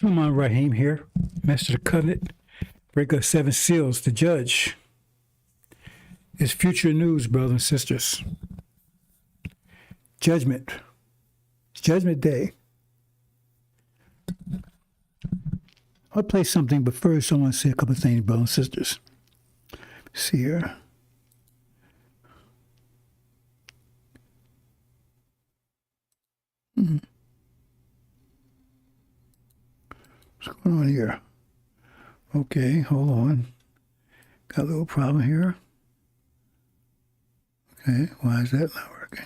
Aman Rahim here, Master of the Covenant, breaker of 7 seals, the judge. It's future news, brothers and sisters. Judgment. It's Judgment Day. I'll play something, but first I want to say a couple of things, brothers and sisters. Let's see here. What's going on here? Okay, hold on. Got a little problem here. Okay, why is that not working?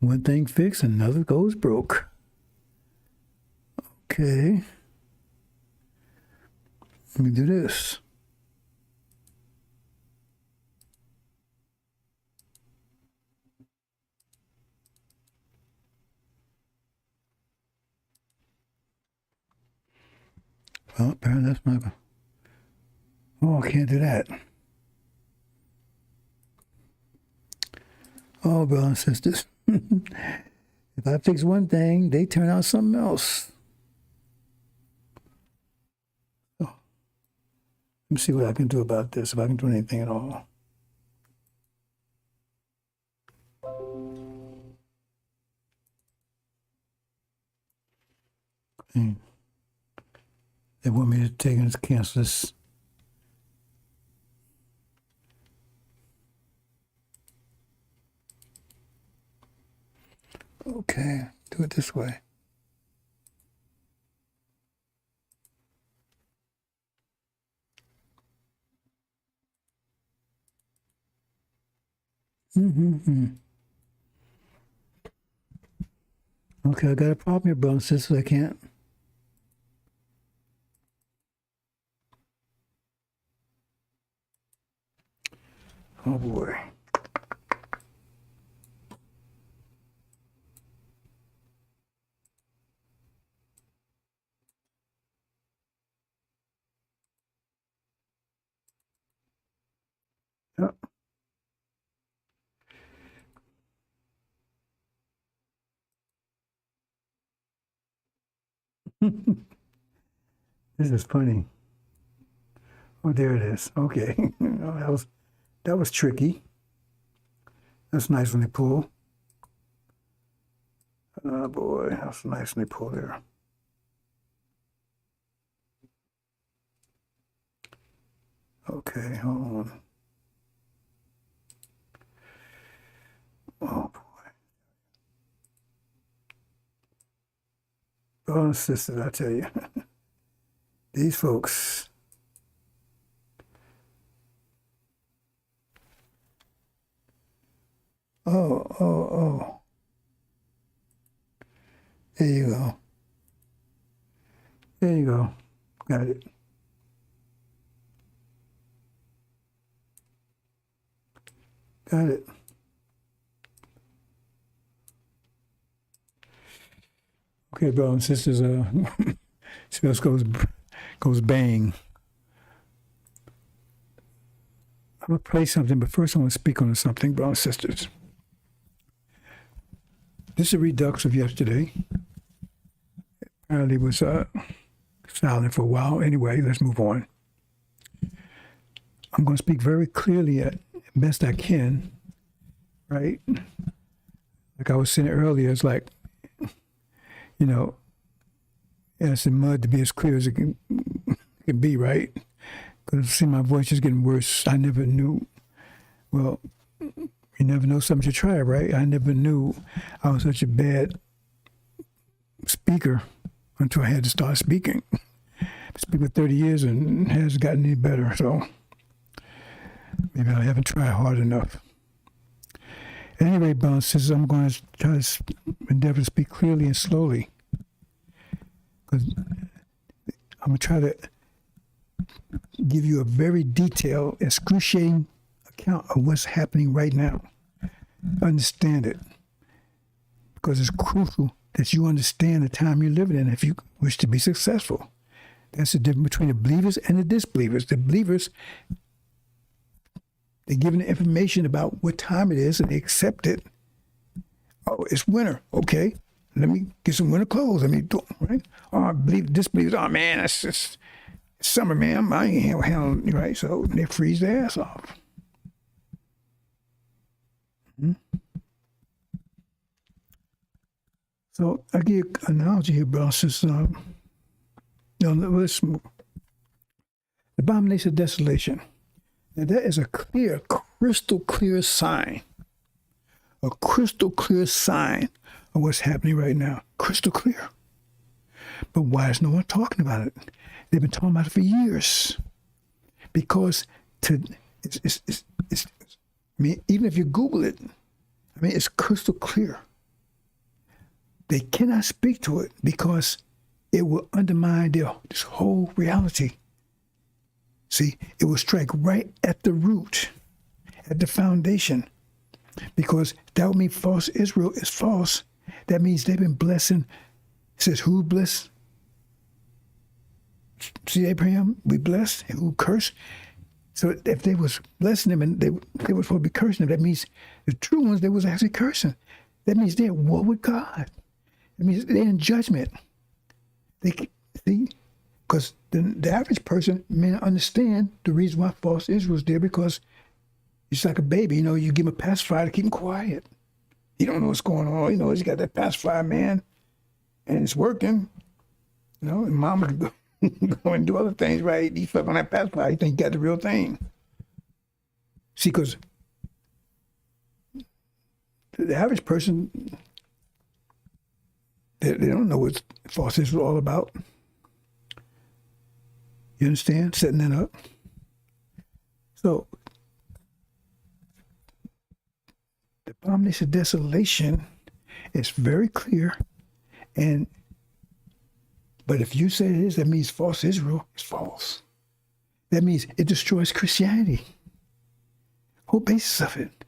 One thing fixed, another goes broke. Okay. Let me do this. Well, apparently that's my... Oh, I can't do that. Oh, brothers and sisters. If I fix one thing, they turn out something else. Oh. Let me see what I can do about this, if I can do anything at all. Okay. They want me to take and cancel this. Okay, do it this way. Okay, I got a problem here, brothers and sisters. I can't. Oh boy. Yep. This is funny. Oh, there it is. Okay. Oh, that was tricky. That's nice when they pull. Oh boy, that's nice when they pull there. Okay, hold on. Oh boy. Brothers and sisters, I tell you, these folks. Oh. There you go. There you go. Got it. Got it. Okay, brothers and sisters, spells goes bang. I'm going to play something, but first I want to speak on something, brothers and sisters. This is a redux of yesterday. Apparently it was silent for a while. Anyway, let's move on. I'm going to speak very clearly at best I can, right? Like I was saying earlier, it's like, you know, it's in mud to be as clear as it can be, right? Because see, my voice is getting worse. I never knew. Well, you never know something you try, right? I never knew I was such a bad speaker until I had to start speaking. I've been speaking for 30 years and it hasn't gotten any better, so maybe I haven't tried hard enough. At any rate, brothers and sisters, I'm going to try to endeavor to speak clearly and slowly. Because I'm going to try to give you a very detailed, excruciating account of what's happening right now. Understand it. Because it's crucial that you understand the time you're living in if you wish to be successful. That's the difference between the believers and the disbelievers. The believers They're giving the information about what time it is, and they accept it. Oh, it's winter. Okay, let me get some winter clothes. Let me do right. Oh, I believe this believes. Oh man, it's just summer, man. I ain't handling it right. So they freeze their ass off. Hmm? So I give an analogy here, bro. Says, let's move. Abomination of desolation. Now that is a clear, crystal clear sign. A crystal clear sign of what's happening right now. Crystal clear. But why is no one talking about it? They've been talking about it for years. Because it's I mean, even if you Google it, I mean, it's crystal clear. They cannot speak to it because it will undermine this whole reality. See, it will strike right at the root, at the foundation, because that would mean false Israel is false. That means they've been blessing. It says, who blessed? See, Abraham, we blessed, and who cursed? So if they was blessing them and they were supposed to be cursing them, that means the true ones, they was actually cursing. That means they're at war with God. That means they're in judgment. They see, because the average person may not understand the reason why false Israel is there, because it's like a baby, you give him a pacifier to keep him quiet. He don't know what's going on. He's got that pacifier, man, and it's working. And mama can go and do other things, right? He fuck on that pacifier. He think he got the real thing. See, because the average person, they don't know what false Israel is all about. You understand? Setting that up. So, the abomination of desolation is very clear, but if you say it is, that means false Israel is false. That means it destroys Christianity. Whole basis of it.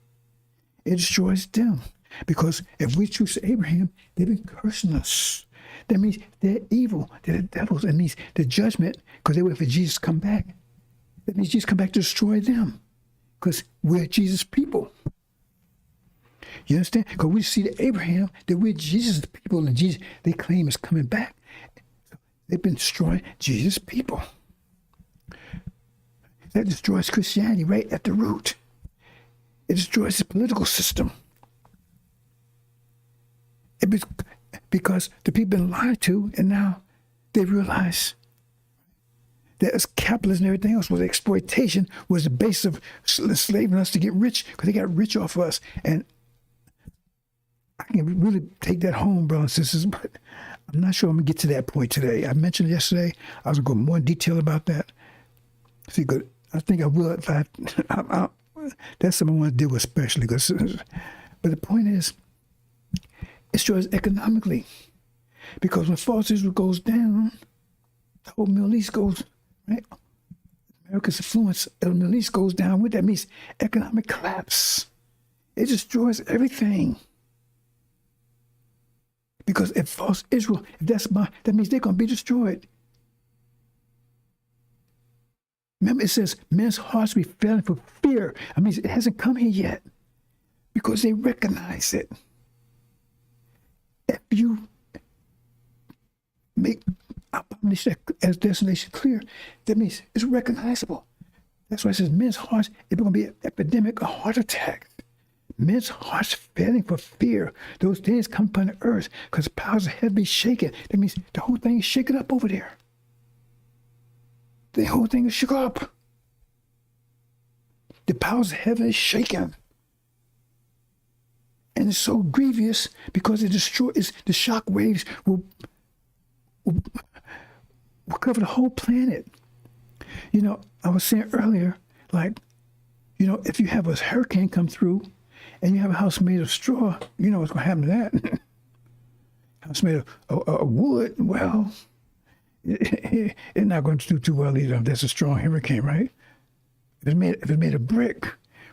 It destroys them. Because if we choose Abraham, they've been cursing us. That means they're evil. They're the devils. That means the judgment, because they wait for Jesus to come back. That means Jesus come back to destroy them. Because we're Jesus' people. You understand? Because we see that Abraham, that we're Jesus' people, and Jesus, they claim is coming back. So they've been destroying Jesus' people. That destroys Christianity right at the root. It destroys the political system. Because the people been lied to, and now they realize that capitalism and everything else was exploitation, was the basis of enslaving us to get rich, because they got rich off of us. And I can really take that home, brothers and sisters, but I'm not sure I'm going to get to that point today. I mentioned yesterday, I was going to go more in detail about that. See, good. I think I will if that's something I want to deal with especially. But the point is, it destroys economically. Because when false Israel goes down, the whole Middle East goes, right? America's influence in the Middle East goes down with that. Means economic collapse. It destroys everything. Because if false Israel, that means they're going to be destroyed. Remember, it says men's hearts be failing for fear. I mean, it hasn't come here yet because they recognize it. If you make abomination as desolation clear, that means it's recognizable. That's why it says men's hearts, it's going to be an epidemic, a heart attack. Men's hearts failing for fear. Those days come upon the earth because the powers of heaven be shaken. That means the whole thing is shaken up over there. The whole thing is shook up. The powers of heaven is shaken. And it's so grievous because it destroys, the shock waves will cover the whole planet. I was saying earlier, if you have a hurricane come through and you have a house made of straw, you know what's going to happen to that. House made of wood, well, it's not going to do too well either if that's a strong hurricane, right? If it's made of brick,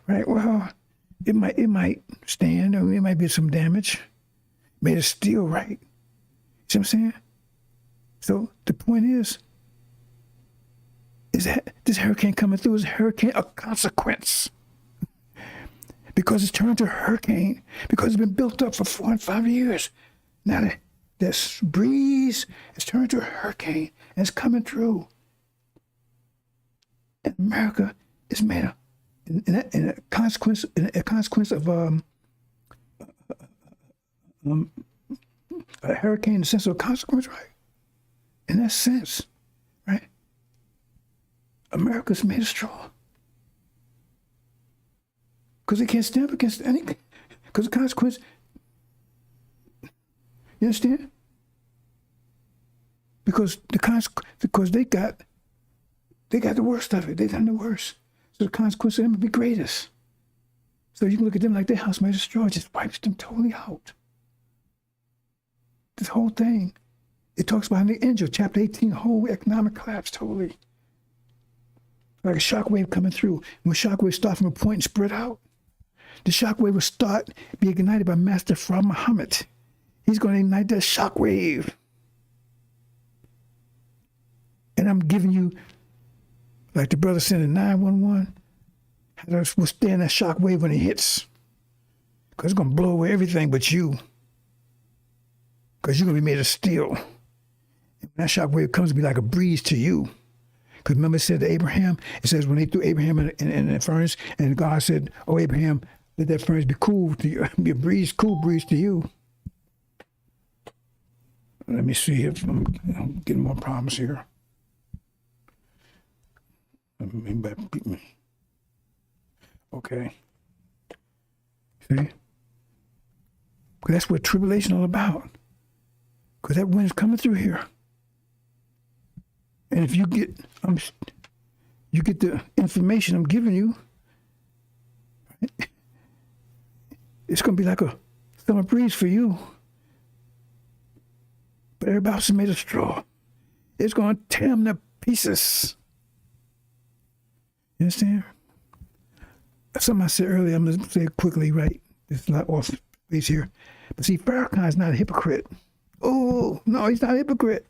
right? Well, it might stand, or it might be some damage. Made of steel, right? See what I'm saying? So the point is that this hurricane coming through is a hurricane of consequence. because it's turned to a hurricane, because it's been built up for 4 and 5 years. Now this breeze is turned to a hurricane, and it's coming through. And America is made up in a consequence of a hurricane in the sense of a consequence, right? In that sense, right? America's made of straw. Because they can't stand up against anything. Because the consequence, you understand? Because they got the worst of it. They done the worst. So the consequence of them will be greatest. So you can look at them like their house made of straw, just wipes them totally out. This whole thing, it talks about in the angel, chapter 18, whole economic collapse totally. Like a shock wave coming through. When shock waves start from a point and spread out, the shock wave will start being ignited by Master Fra Muhammad. He's going to ignite that shock wave. And I'm giving you, like the brother said in 911, how to withstand that shock wave when it hits. Because it's going to blow away everything but you. Because you're going to be made of steel. And when that shock wave comes, it'll be like a breeze to you. Because remember it said to Abraham, it says when they threw Abraham in the furnace, and God said, oh, Abraham, let that furnace be cool to you, be a breeze, cool breeze to you. Let me see if I'm getting more problems here. Okay. See? Because that's what tribulation is all about. Because that wind's coming through here. And if you get the information I'm giving you, right? It's going to be like a summer breeze for you. But everybody else is made of straw. It's going to tear them to pieces. You understand? Something I said earlier, I'm going to say it quickly, right? It's not off space here. But see, Farrakhan is not a hypocrite. Oh, no, he's not a hypocrite.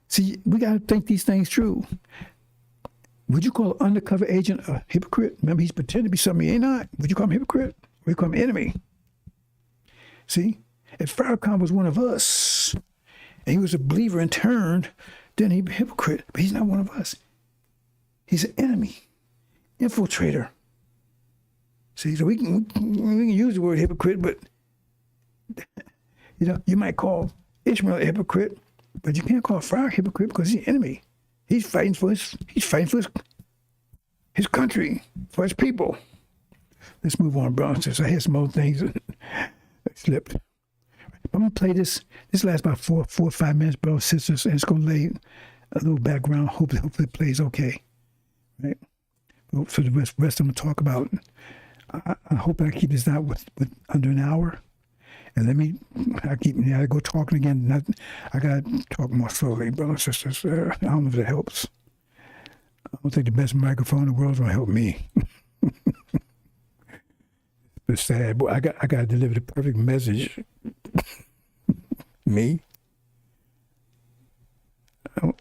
See, we got to think these things through. Would you call an undercover agent a hypocrite? Remember, he's pretending to be something he ain't not. Would you call him a hypocrite? Or would you call him an enemy? See, if Farrakhan was one of us, and he was a believer and turned, then he'd be a hypocrite. But he's not one of us. He's an enemy, infiltrator. See, so we can use the word hypocrite, but you might call Ishmael a hypocrite, but you can't call Farrakhan a hypocrite because he's an enemy. He's fighting for his country, for his people. Let's move on, bro. Since I had some other things that slipped. I'm gonna play this. This lasts about 4 or 5 minutes, bro, sisters, and it's gonna lay a little background. Hopefully it plays okay. Right? For the rest I'm gonna talk about. I hope I keep this out with under an hour. And I gotta go talking again. I gotta talk more slowly, brothers and sisters. I don't know if that helps. I don't think the best microphone in the world is gonna help me. It's sad, but I gotta deliver the perfect message. Me? I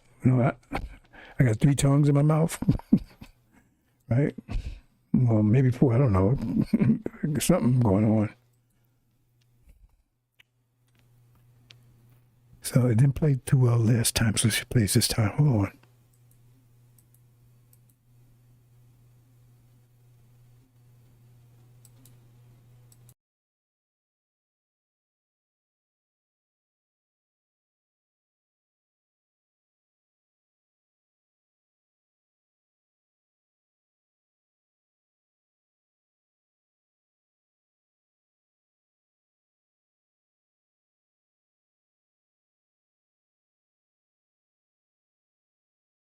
got 3 tongues in my mouth. Right? Well, maybe 4, I don't know. Something going on. So it didn't play too well last time, so she plays this time. Hold on.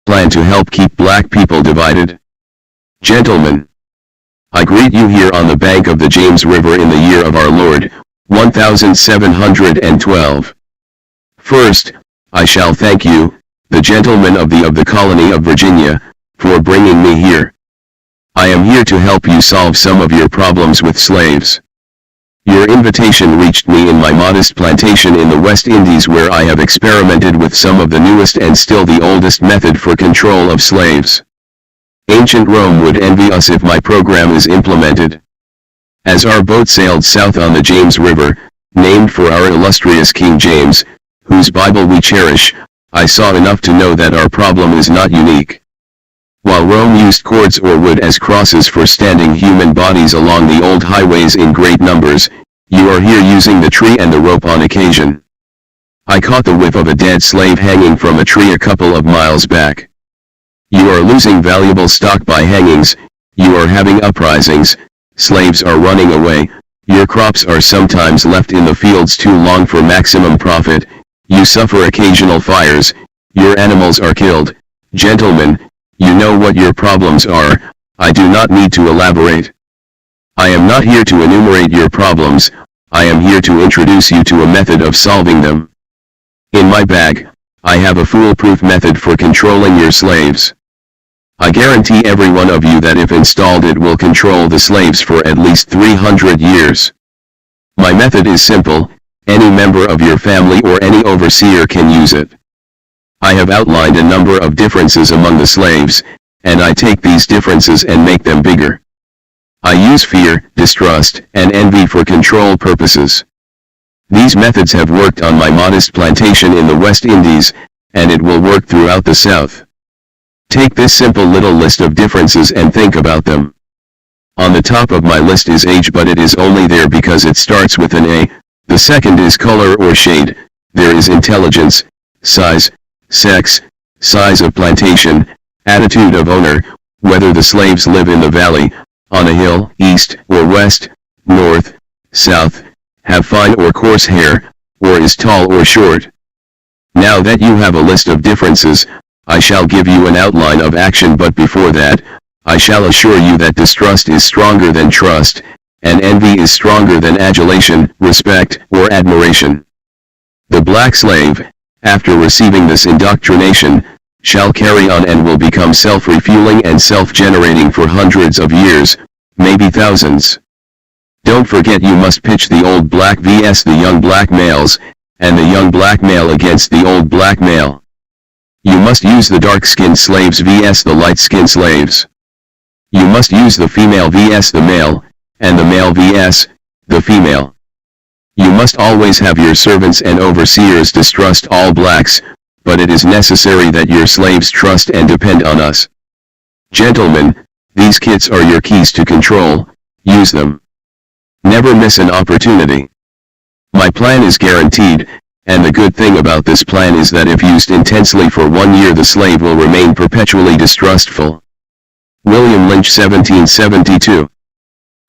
Plan to help keep black people divided? Gentlemen, I greet you here on the bank of the James River in the year of our Lord, 1712. First, I shall thank you, the gentlemen of the colony of Virginia, for bringing me here. I am here to help you solve some of your problems with slaves. Your invitation reached me in my modest plantation in the West Indies, where I have experimented with some of the newest and still the oldest method for control of slaves. Ancient Rome would envy us if my program is implemented. As our boat sailed south on the James River, named for our illustrious King James, whose Bible we cherish, I saw enough to know that our problem is not unique. While Rome used cords or wood as crosses for standing human bodies along the old highways in great numbers, you are here using the tree and the rope on occasion. I caught the whiff of a dead slave hanging from a tree a couple of miles back. You are losing valuable stock by hangings, you are having uprisings, slaves are running away, your crops are sometimes left in the fields too long for maximum profit, you suffer occasional fires, your animals are killed. Gentlemen, you know what your problems are, I do not need to elaborate. I am not here to enumerate your problems, I am here to introduce you to a method of solving them. In my bag, I have a foolproof method for controlling your slaves. I guarantee every one of you that if installed it will control the slaves for at least 300 years. My method is simple, any member of your family or any overseer can use it. I have outlined a number of differences among the slaves, and I take these differences and make them bigger. I use fear, distrust, and envy for control purposes. These methods have worked on my modest plantation in the West Indies, and it will work throughout the South. Take this simple little list of differences and think about them. On the top of my list is age, but it is only there because it starts with an A. The second is color or shade. There is intelligence, size, sex, size of plantation, attitude of owner, whether the slaves live in the valley, on a hill, east or west, north, south, have fine or coarse hair, or is tall or short. Now that you have a list of differences, I shall give you an outline of action, but before that, I shall assure you that distrust is stronger than trust, and envy is stronger than adulation, respect, or admiration. The black slave, after receiving this indoctrination, shall carry on and will become self-refueling and self-generating for hundreds of years, maybe thousands. Don't forget you must pitch the old black vs the young black males, and the young black male against the old black male. You must use the dark-skinned slaves vs the light-skinned slaves. You must use the female vs the male, and the male vs the female. You must always have your servants and overseers distrust all blacks, but it is necessary that your slaves trust and depend on us. Gentlemen, these kits are your keys to control, use them. Never miss an opportunity. My plan is guaranteed, and the good thing about this plan is that if used intensely for 1 year the slave will remain perpetually distrustful. William Lynch, 1772.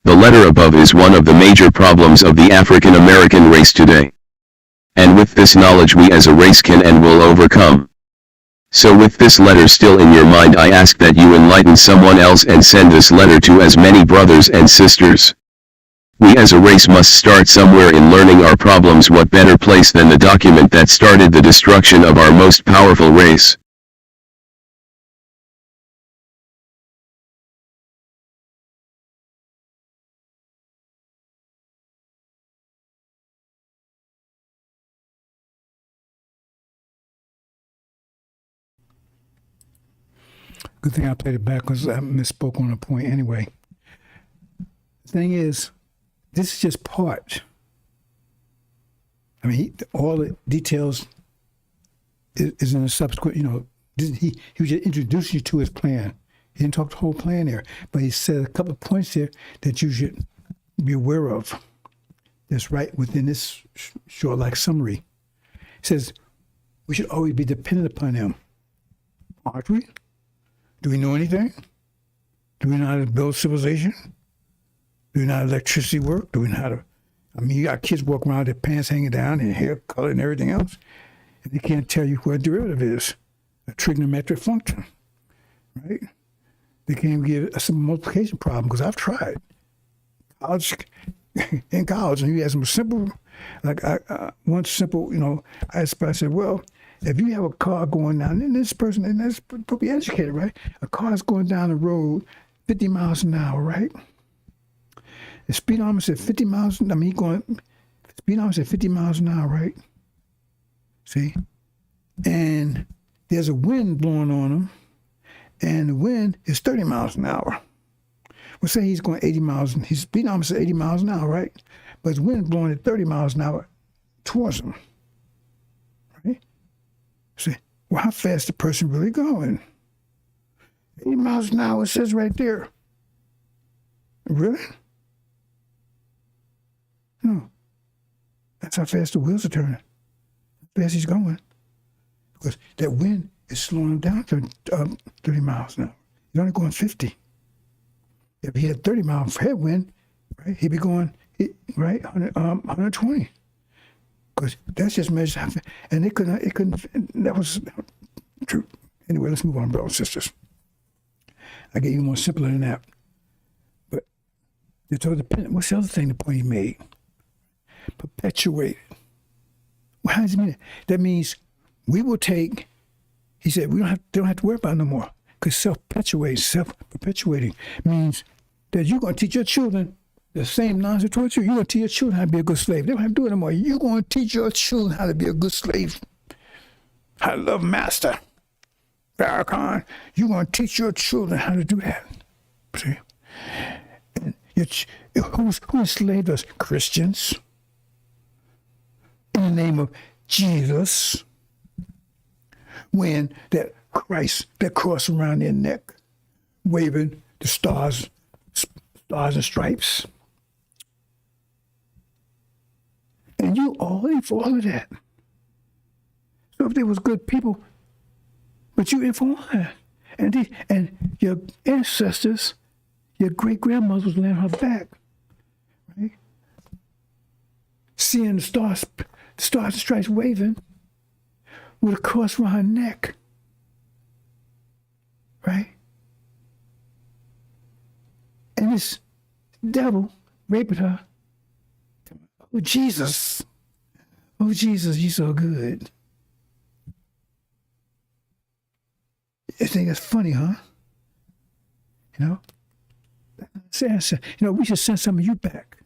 The letter above is one of the major problems of the African American race today. And with this knowledge we as a race can and will overcome. So with this letter still in your mind, I ask that you enlighten someone else and send this letter to as many brothers and sisters. We as a race must start somewhere in learning our problems. What better place than the document that started the destruction of our most powerful race? Good thing I played it back because I misspoke on a point anyway. The thing is, this is just part. I mean, all the details is in a subsequent, he was just introducing you to his plan. He didn't talk the whole plan there, but he said a couple of points there that you should be aware of. That's right within this short, like, summary. He says, we should always be dependent upon him. Aren't we? Do we know anything? Do we know how to build civilization? Do we know how electricity work? Do we know how to... I mean, you got kids walking around with their pants hanging down and hair color and everything else, and they can't tell you what a derivative is, a trigonometric function, right? They can't give a simple multiplication problem because I've tried. In college, and you ask them a simple, like one simple, I said, well, if you have a car going down, and this person, and that's probably educated, right? A car is going down the road 50 miles an hour, right? The speed armor said 50 miles, speed armor said 50 miles an hour, right? See? And there's a wind blowing on them, and the wind is 30 miles an hour. Well, say he's going 80 miles, and he's speeding almost at 80 miles an hour, right? But his wind blowing at 30 miles an hour towards him, right? Say, well, how fast the person really going? 80 miles an hour, it says right there. Really? No. That's how fast the wheels are turning. How fast he's going. Because that wind is slowing him down to 30 miles an hour. He's only going 50. If he had 30 mile headwind, right, he'd be going, right, 120. Because that's just measures how fast. And it couldn't, that was true. Anyway, let's move on, brothers and sisters. I get you more simpler than that. But it's all dependent. What's the other thing the point he made? Perpetuate. Well, how does it mean that? That means we will take, he said, we don't have to worry about it no more. Because self-perpetuating means that you're going to teach your children the same nonsense towards you. You're going to teach your children how to be a good slave. They don't have to do it anymore. You're going to teach your children how to be a good slave. How to love master. Farrakhan, you're going to teach your children how to do that. See? And who enslaved us? Christians. In the name of Jesus. When that Christ, that cross around their neck, waving the stars and stripes. And you all in for all of that. So if they was good people, but you in for all that. And your ancestors, your great-grandmothers was laying on her back, right? Seeing the stars and stripes waving with a cross around her neck. Right? And this devil raping her. Oh, Jesus. Oh, Jesus, you so good. You think that's funny, huh? You know? We should send some of you back.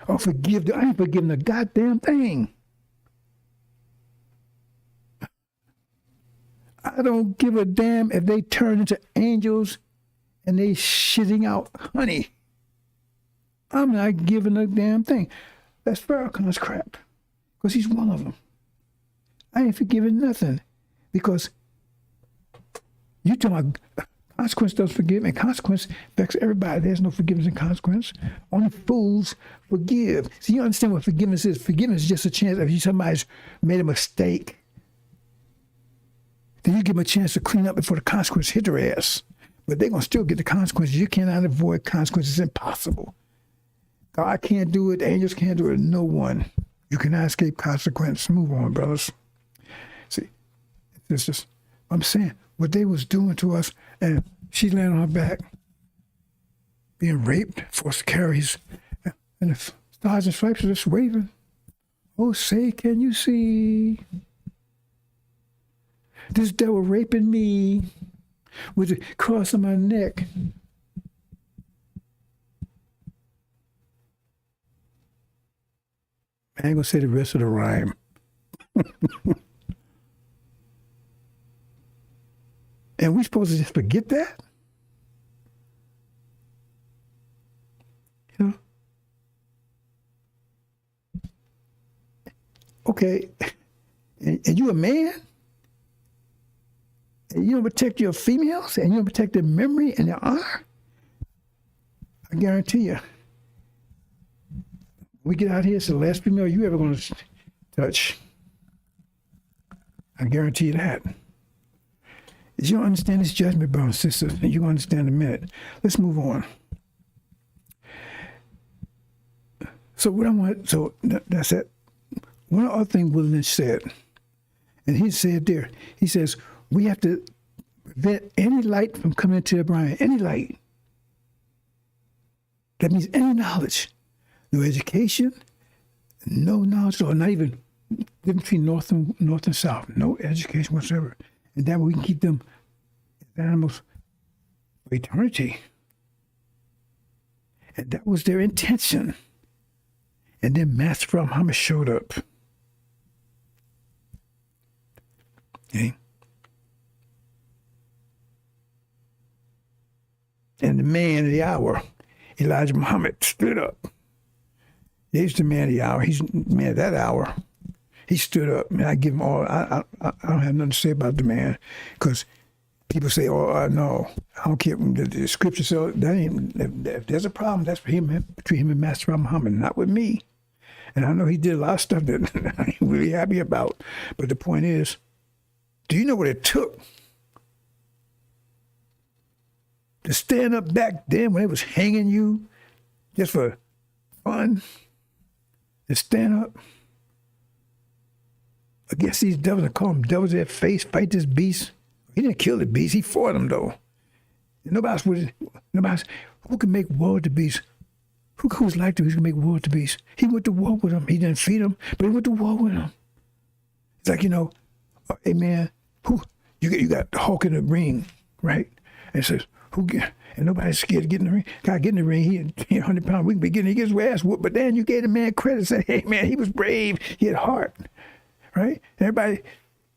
Or forgive. I ain't forgiving a goddamn thing. I don't give a damn if they turn into angels and they shitting out honey. I'm not giving a damn thing. That's Farrakhan's crap. Because he's one of them. I ain't forgiving nothing. Because you talking about consequence does forgive, and consequence affects everybody. There's no forgiveness and consequence. Only fools forgive. So you understand what forgiveness is. Forgiveness is just a chance if somebody's made a mistake. Then you give them a chance to clean up before the consequence hit their ass. But they're going to still get the consequences. You cannot avoid consequences. It's impossible. God can't do it. The angels can't do it. No one. You cannot escape consequence. Move on, brothers. See, it's just, I'm saying, what they was doing to us, and she laying on her back, being raped, forced to carry his, and the stars and stripes are just waving. Oh, say, can you see? This devil raping me with a cross on my neck. I ain't gonna say the rest of the rhyme. And we supposed to just forget that? You know? Okay, and you a man? And you don't protect your females, and you don't protect their memory and their honor? I guarantee you. We get out here, it's the last female you ever going to touch. I guarantee you that. If you don't understand this judgment, brothers and sisters, and you're going to understand in a minute. Let's move on. So what I want, so that's it. One other thing Will Lynch said, and he said there, he says, we have to prevent any light from coming into the brain, any light. That means any knowledge. No education, no knowledge, or not even difference between north and south. No education whatsoever. And that way we can keep them as animals for eternity. And that was their intention. And then Master Muhammad showed up. Okay? And the man of the hour, Elijah Muhammad, stood up. He's the man of the hour. He's the man of that hour. He stood up, and I give him all. I don't have nothing to say about the man, because people say, "Oh, no, I don't care." The scripture says that ain't. If there's a problem, that's between him and Master Muhammad, not with me. And I know he did a lot of stuff that I ain't really happy about. But the point is, do you know what it took to stand up back then when it was hanging you just for fun? To stand up against these devils and call them devils in their face, fight this beast. He didn't kill the beast. He fought him, though. Nobody who can make war with the beast. Who was like to who can make war with the beast? He went to war with him. He didn't feed him, but he went to war with him. It's like, hey man, you got the Hulk in the ring, right? And it says, and nobody's scared to get in the ring. God, get in the ring. He 100 pounds. We can be getting, he gets his ass whooped. But then you gave the man credit. Said, hey man, he was brave. He had heart, right? Everybody,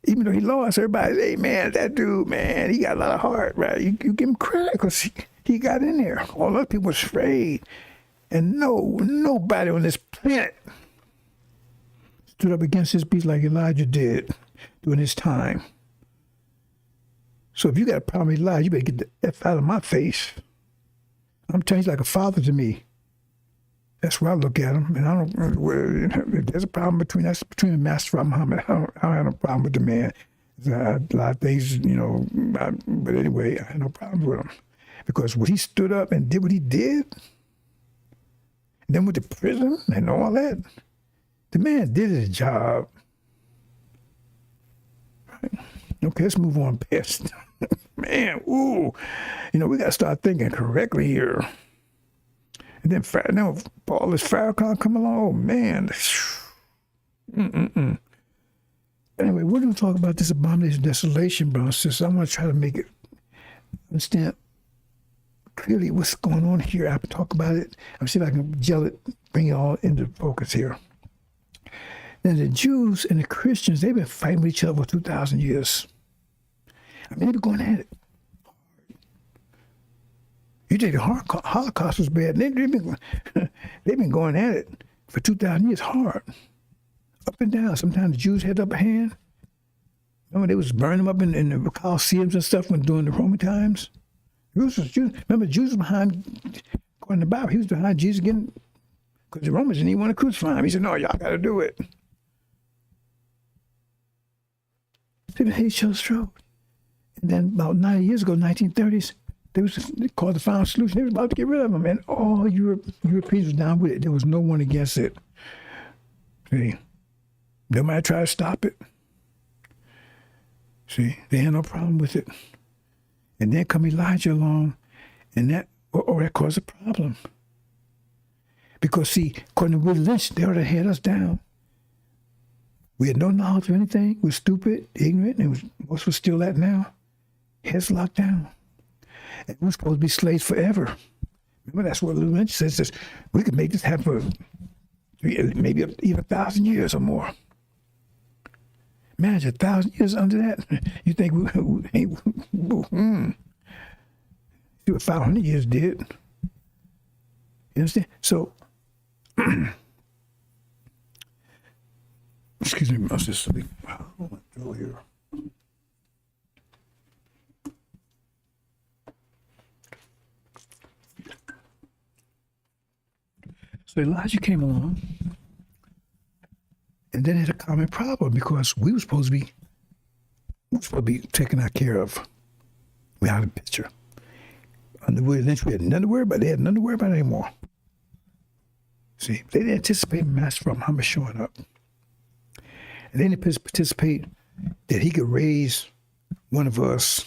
even though he lost, everybody, hey man, that dude, man, he got a lot of heart, right? You give him credit because he got in there. All other people was afraid. And nobody on this planet stood up against this beast like Elijah did during his time. So if you got a problem with Elijah, you better get the F out of my face. I'm telling you, he's like a father to me. That's where I look at him. And I don't, if there's a problem between the Master Muhammad, I don't have no problem with the man. A lot of things, but anyway, I had no problem with him. Because when he stood up and did what he did, and then with the prison and all that, the man did his job. Right? Okay, let's move on past. Man, ooh, we got to start thinking correctly here. And then now all this Farrakhan come along, oh man. Anyway, we're going to talk about this abomination of desolation, bro. Since I want to try to make it understand clearly what's going on here. I'll talk about it. I'll see if I can gel it, bring it all into focus here. Now, the Jews and the Christians, they've been fighting with each other for 2,000 years. I mean, they've been going at it. You think the Holocaust was bad. They've been going at it for 2,000 years hard. Up and down. Sometimes the Jews had the upper hand. Remember, they was burning them up in the Colosseums and stuff during the Roman times? Remember, Jews was behind, according to the Bible, he was behind Jesus getting, because the Romans didn't even want to crucify him. He said, no, y'all got to do it. They hate each other's throat. And then about 90 years ago, 1930s, they called the final solution. They were about to get rid of him, and all Europeans was down with it. There was no one against it. See, nobody tried to stop it. See, they had no problem with it. And then come Elijah along, and that caused a problem. Because see, according to Willie Lynch, they already had us down. We had no knowledge of anything. We were stupid, ignorant, and most was still that now. Heads locked down. And we're supposed to be slaves forever. Remember, that's what Willie Lynch says. We could make this happen for maybe even 1,000 years or more. Imagine 1,000 years under that. You think see what 500 years did? You understand? So, excuse me, I just sleep. I went through here. So Elijah came along. And then it had a common problem because we were supposed to be taken care of. We out of the picture. Under Willie Lynch, we had nothing to worry about. They had nothing to worry about anymore. See, they didn't anticipate Master Muhammad showing up. And they didn't anticipate that he could raise one of us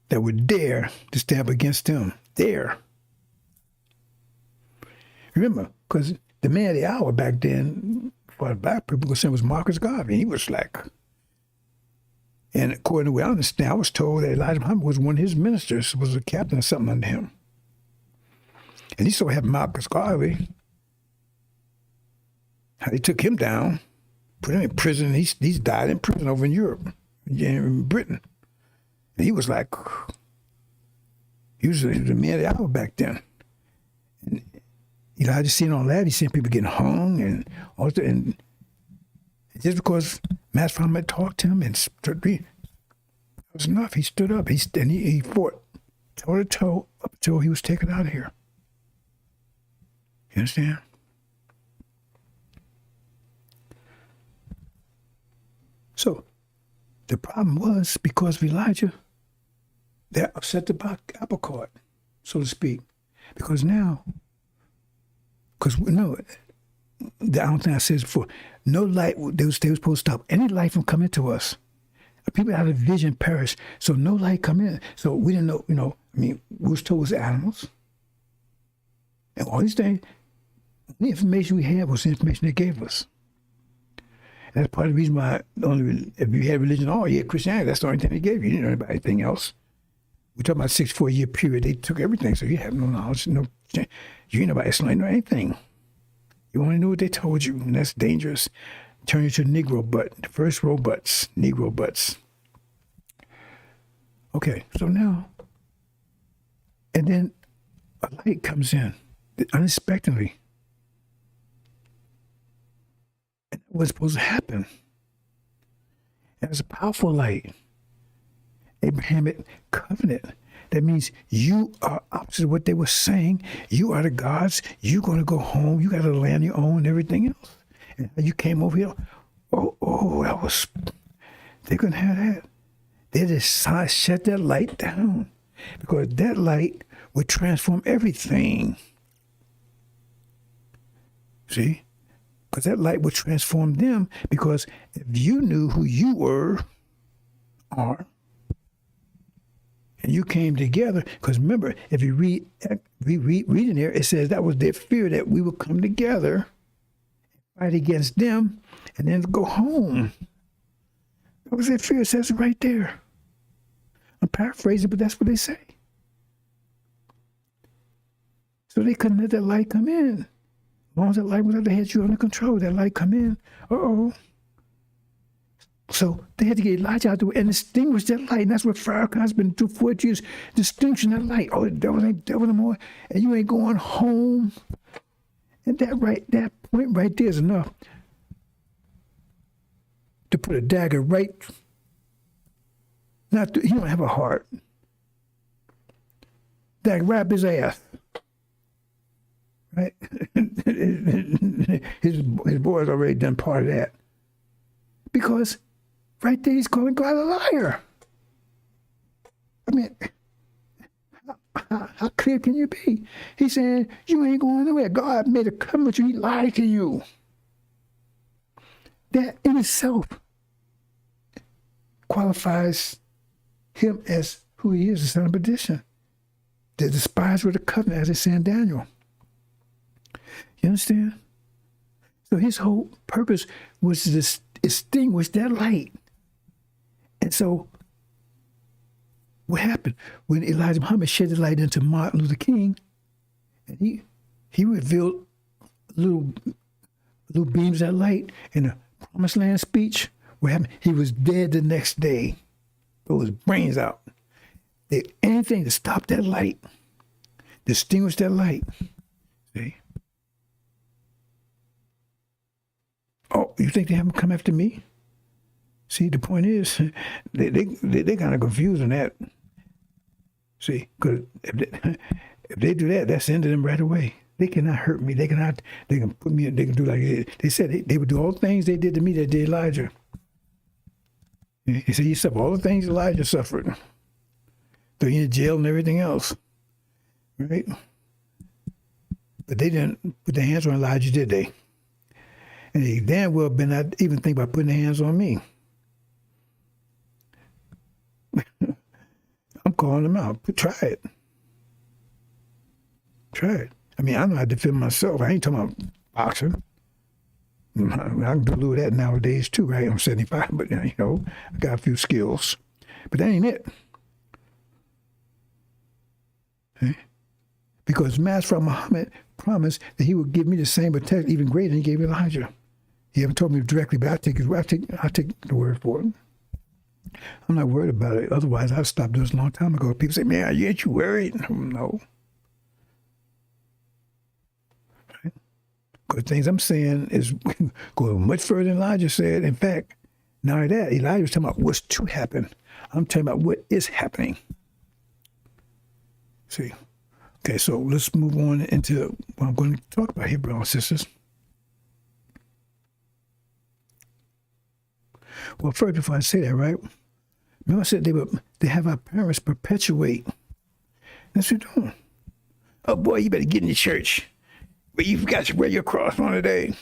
that would dare to stand up against him. Dare. Remember, because the man of the hour back then, for the black people, was Marcus Garvey. He was like, and according to what I understand, I was told that Elijah Muhammad was one of his ministers, was a captain or something under him. And he so had Marcus Garvey. How they took him down, put him in prison. He's died in prison over in Europe. in Britain. And he was like, he was the man of the hour back then. And Elijah seen all that. He seen people getting hung and all that. And just because Master Muhammad talked to him and that was enough. He stood up. He fought toe to toe up until he was taken out of here. You understand? So the problem was because of Elijah, that upset the apple cart, so to speak. Because now, because we know, I don't think I said this before, no light, they were supposed to stop any light from coming to us. People out of vision perish, so no light come in. So we didn't know, we was told it was animals. And all these things, the information we had was the information they gave us. And that's part of the reason why if you had religion at all, you had Christianity, that's the only thing they gave you. You didn't know about anything else. We're talking about a 64-year period. They took everything, so you have no knowledge, you didn't know about Islam or anything. You only knew what they told you, and that's dangerous. Turn you to Negro butt, the first row butts, Negro butts. Okay, so now, and then a light comes in unexpectedly. And it was supposed to happen. And it's a powerful light. Abrahamic covenant. That means you are opposite of what they were saying. You are the gods. You're going to go home. You got a land you own and everything else. And you came over here. They couldn't have that. They just shut that light down because that light would transform everything. See? Because that light would transform them because if you knew who you are, and you came together, because remember, if you read in there, it says that was their fear that we would come together, fight against them, and then go home. That was their fear. It says it right there. I'm paraphrasing, but that's what they say. So they couldn't let that light come in. As long as that light was up, they had you under control. That light come in. So they had to get Elijah out there and extinguish that light. And that's what Farrakhan's been doing for 40 years, distinction that light. Oh, the devil ain't devil no more. And you ain't going home. And that point right there is enough to put a dagger right. He don't have a heart. Dagger right up his ass. Right? his boy's already done part of that. Because right there he's calling God a liar. I mean, how clear can you be? He's saying, you ain't going nowhere. God made a covenant with you. He lied to you. That in itself qualifies him as who he is, the son of perdition. The despiser of the covenant, as they say in Daniel. You understand? So his whole purpose was to extinguish that light. And so what happened when Elijah Muhammad shed the light into Martin Luther King, and he revealed little beams of light in the Promised Land speech. What happened? He was dead the next day. Blew his brains out. Did anything to stop that light, distinguish that light. See? Oh, you think they haven't come after me? See, the point is, they kind of confused on that. See, because if they do that, that's the end of them right away. They cannot hurt me. They can put me. They can do like they said. They would do all the things they did to me that did Elijah. He said, "You suffer all the things Elijah suffered. Threw you in jail and everything else, right?" But they didn't put their hands on Elijah, did they? And they damn well better not even think about putting their hands on me. I'm calling them out. Try it. Try it. I mean, I know how to defend myself. I ain't talking about boxing. I can do a little of that nowadays too, right? I'm 75, but I got a few skills. But that ain't it. Okay? Because Master Muhammad promised that he would give me the same protection, even greater than he gave Elijah. He haven't told me directly, but I'll take the word for it. I'm not worried about it. Otherwise, I'd stopped doing this a long time ago. People say, man, ain't you worried? No. Because the things I'm saying is going much further than Elijah said. In fact, not only that, Elijah was talking about what's to happen. I'm talking about what is happening. See? Okay, so let's move on into what I'm going to talk about here, brothers and sisters. Well, first, before I say that, right? Remember I said they have our parents perpetuate. That's what they're doing. Oh, boy, you better get in the church. But you've got to wear your cross on today.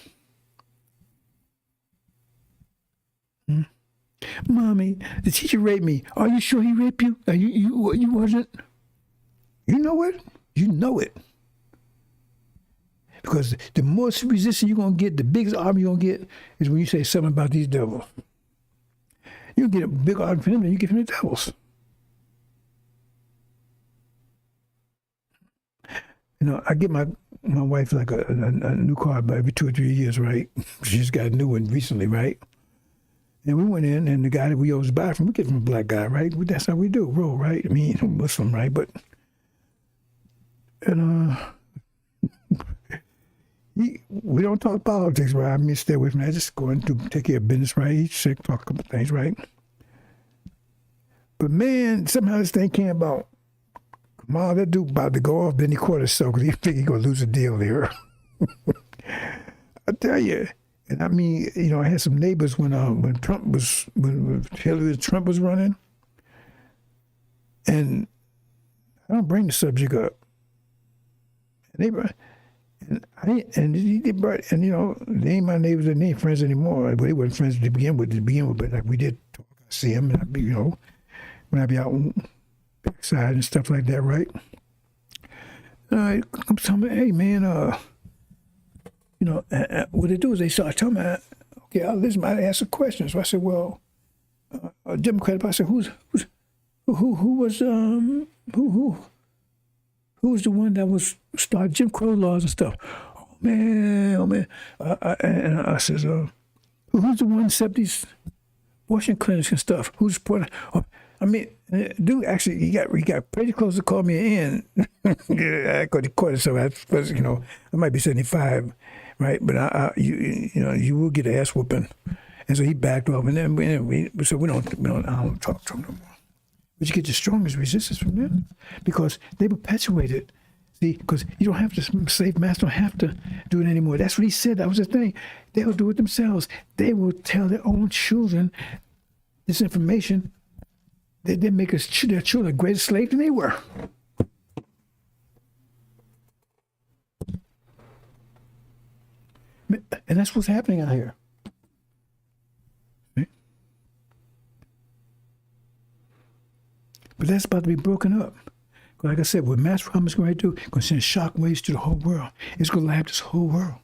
Mommy, the teacher raped me. Are you sure he raped you? You wasn't? You know it? You know it. Because the most resistance you're going to get, the biggest argument you're going to get is when you say something about these devils. You get a big argument from them than you get from the devils. You know, I get my wife like a new car about every 2 or 3 years, right? She just got a new one recently, right? And we went in, and the guy that we always buy from, we get from a black guy, right? That's how we do, roll, right? I mean, Muslim, right? But, and we don't talk politics, right? I mean, stay away from that. Just go and take care of business, right? Eat sick, talk a couple things, right? But man, somehow this thing came about. Mom, that dude about to go off, then he caught himself because he figured he going to lose a deal there. I tell you. And I mean, you know, I had some neighbors when Hillary Trump was running, and I don't bring the subject up. And you know, they ain't my neighbors, they ain't friends anymore. But they weren't friends to begin with. But like we did talk, I see them, and I be, you know, when I be out on backside and stuff like that, right? I'm telling me, hey man, you know, what they do is they start telling me, okay, I'll listen, I ask a question. So I said, well, a Democrat, I said, who was the one that was started Jim Crow laws and stuff? Oh man. And I says, who's the one that set these abortion clinics and stuff? Who's supporting? Oh, I mean, dude, actually, he got pretty close to call me in. I got caught himself. I was, you know, I might be 75. Right, but you know, you will get an ass whooping, and so he backed off, and then I don't talk to him no more. But you get the strongest resistance from them because they perpetuate it. See, because you don't have to, slave master don't have to do it anymore. That's what he said. That was the thing. They will do it themselves. They will tell their own children this information. They make their children a greater slave than they were. And that's what's happening out here. Right? But that's about to be broken up. Like I said, what mass trauma is going to do, it's going to send shock waves to the whole world. It's going to lap this whole world.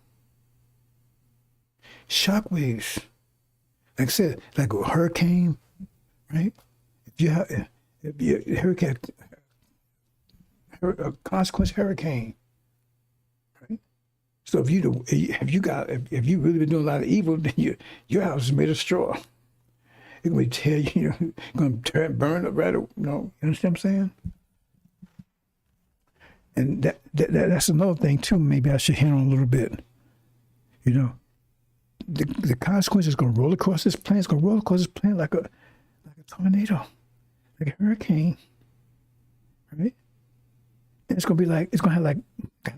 Shock waves. Like I said, like a hurricane, right? If you hurricane, a consequence hurricane. So if you really been doing a lot of evil, then your house is made of straw. It's gonna tear you, gonna burn up right. You know, you understand what I'm saying? And that's another thing too. Maybe I should hit on a little bit. You know, the consequence is gonna roll across this planet. It's gonna roll across this planet like a tornado, like a hurricane, right? And it's gonna have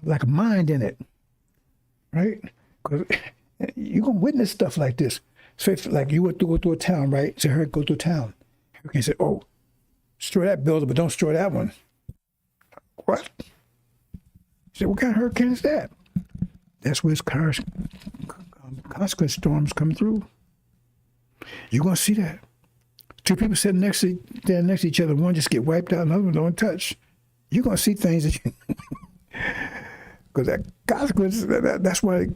like a mind in it. Right? Because you're going to witness stuff like this. So if, like, you would go through a town, right? Say, go through a town. Hurricane said, oh, destroy that building, but don't destroy that one. What? He said, what kind of hurricane is that? That's where consequence storms come through. You're going to see that. Two people sitting next to each other, one just get wiped out, another one don't touch. You're going to see things that you... Because that consequence, that's why.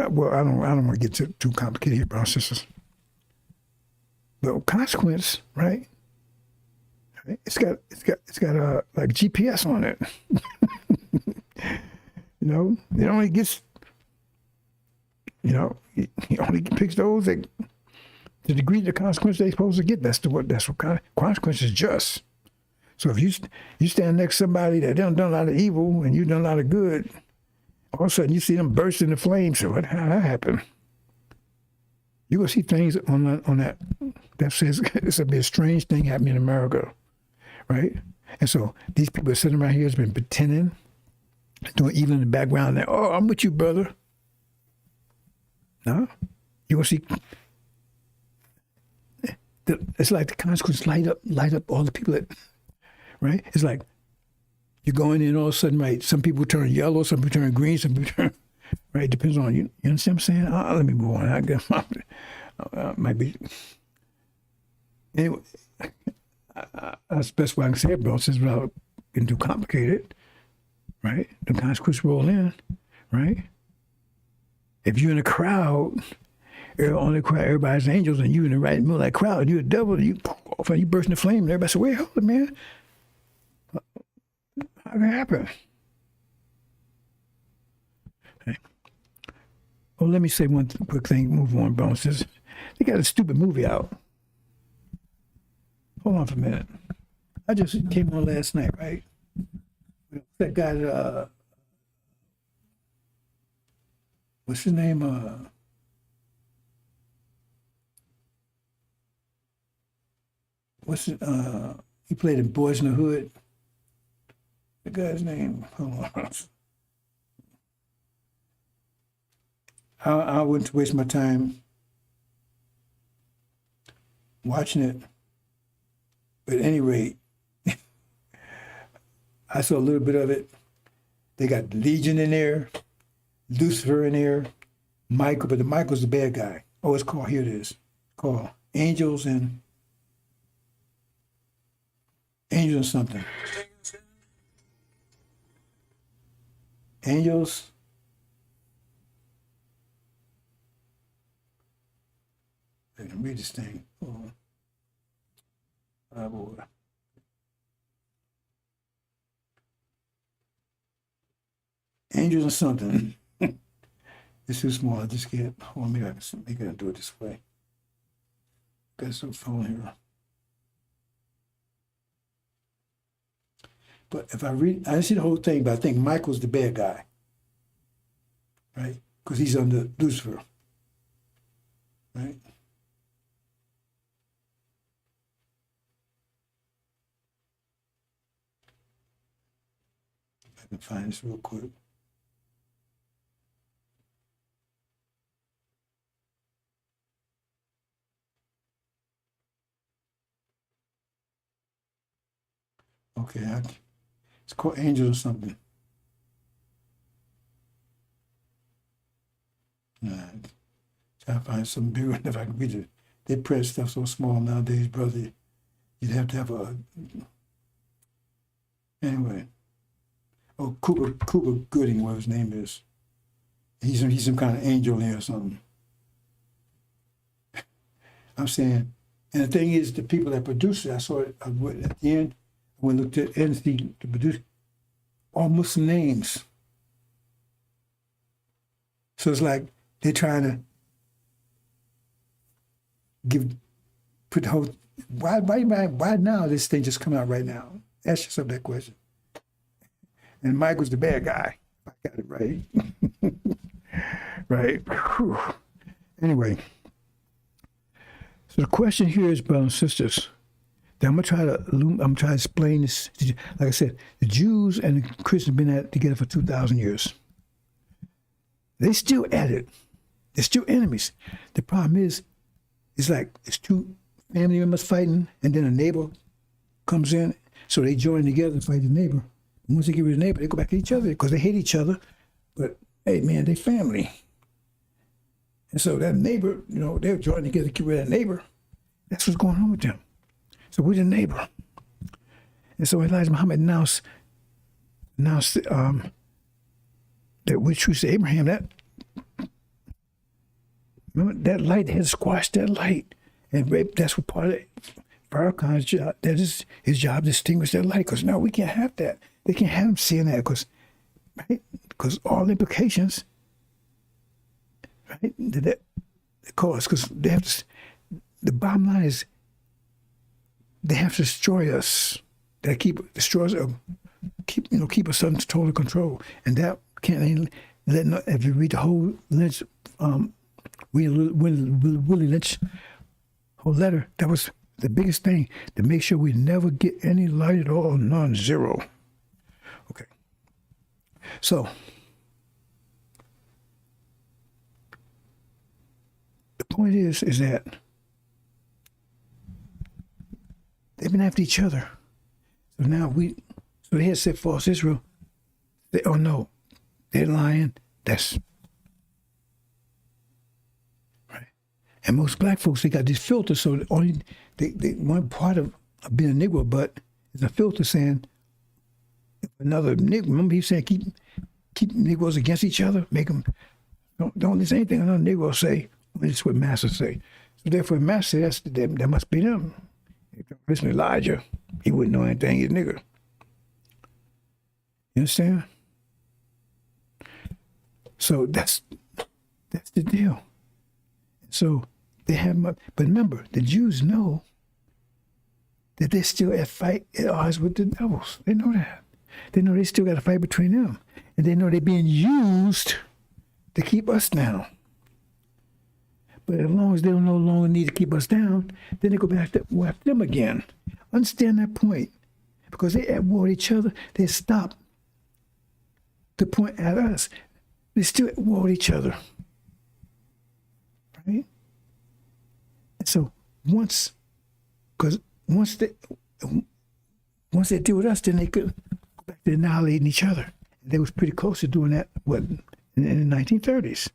Well, I don't want to get too complicated here, brothers and sisters. But consequence, right? It's got like GPS on it. You know, it only gets. You know, he only picks those that the degree the consequence they're supposed to get, that's what kind of consequence is just. So if you stand next to somebody that done a lot of evil and you done a lot of good, all of a sudden you see them burst into flames. So how that happen? You gonna see things on that says it's a bit a strange thing happening in America, right? And so these people sitting around here has been pretending, doing evil in the background. Like, oh, I'm with you, brother. No, you gonna see. It's like the consequences light up all the people that, right? It's like you're going in, all of a sudden, right? Some people turn yellow, some people turn green, some people turn, right? Depends on you. You understand what I'm saying? Let me move on. I guess might be. Anyway, that's the best way I can say it, bro. Since without getting too complicated, right? The consequences roll in, right? If you're in a crowd, everybody's angels, and you in the right middle of that crowd, and you're a devil, and you off and you burst into flame, and everybody say, "Wait, hold it, man! How can that happen?" Okay. Well, let me say one quick thing. Move on, bro. Says they got a stupid movie out. Hold on for a minute. I just came on last night, right? That guy, what's his name? He played in Boys in the Hood. The guy's name, hold on. I wouldn't waste my time watching it. But at any rate, I saw a little bit of it. They got Legion in there, Lucifer in there, Michael, but Michael's the bad guy. Oh, it's called, here it is, called Angels and something. Angels. I can read this thing. Oh, boy. Angels and something. It's too small. I just can't. Hold on, maybe I can do it this way. Got some phone here. But if I read, I didn't see the whole thing, but I think Michael's the bad guy, right? Because he's under Lucifer, right? I can find this real quick. Okay, it's called Angels or something. Try to find some bigger if I can read it. They print stuff so small nowadays, brother. You'd have to have a. Anyway. Oh, Cooper Gooding, what his name is. He's some kind of angel there or something. I'm saying, and the thing is, the people that produce it, I saw it at the end. When I looked at NC to produce, all Muslim names. So it's like they're trying to put the whole, why now this thing just come out right now? Ask yourself that question. And Michael's the bad guy. I got it right. Right. Whew. Anyway, so the question here is, brothers and sisters, I'm gonna try to explain this. Like I said, the Jews and the Christians have been together for 2,000 years. They still at it. They're still enemies. The problem is, it's like it's two family members fighting, and then a neighbor comes in, so they join together to fight the neighbor. And once they get rid of the neighbor, they go back at each other because they hate each other. But hey, man, they family. And so that neighbor, they're joining together to get rid of that neighbor. That's what's going on with them. So we're the neighbor. And so Elijah Muhammad announced that with truth to Abraham, that light had squashed that light. And that's what part of Farrakhan's job, that is his job, to distinguish that light. Because no, we can't have that. They can't have him seeing that because all implications, right, that cause, because they have to, the bottom line is they have to destroy us. They destroy us, keep us under total control. And that can't let. If you read the whole Lynch, Willie Lynch whole letter, that was the biggest thing, to make sure we never get any light at all, non-zero. Okay. So the point is that they've been after each other. So now so they had said false Israel. Oh no, they're lying. That's right. And most black folks, they got these filters. So they one part of being a Negro, but is a filter saying another Negro. Remember he said keep Negroes against each other, make them don't listen to anything another Negro say. That's what Master say. So therefore, Master said that must be them. Listen to Elijah, he wouldn't know anything. He's a nigger. You understand? So that's the deal. So they have, but remember, the Jews know that they're still at odds with the devils. They know that. They know they still got a fight between them, and they know they're being used to keep us down. But as long as they don't no longer need to keep us down, then they go back to after them again. Understand that point. Because they at war with each other, they stop to point at us. They're still at war with each other. Right? And so once they deal with us, then they could go back to annihilating each other. They was pretty close to doing that, in the 1930s.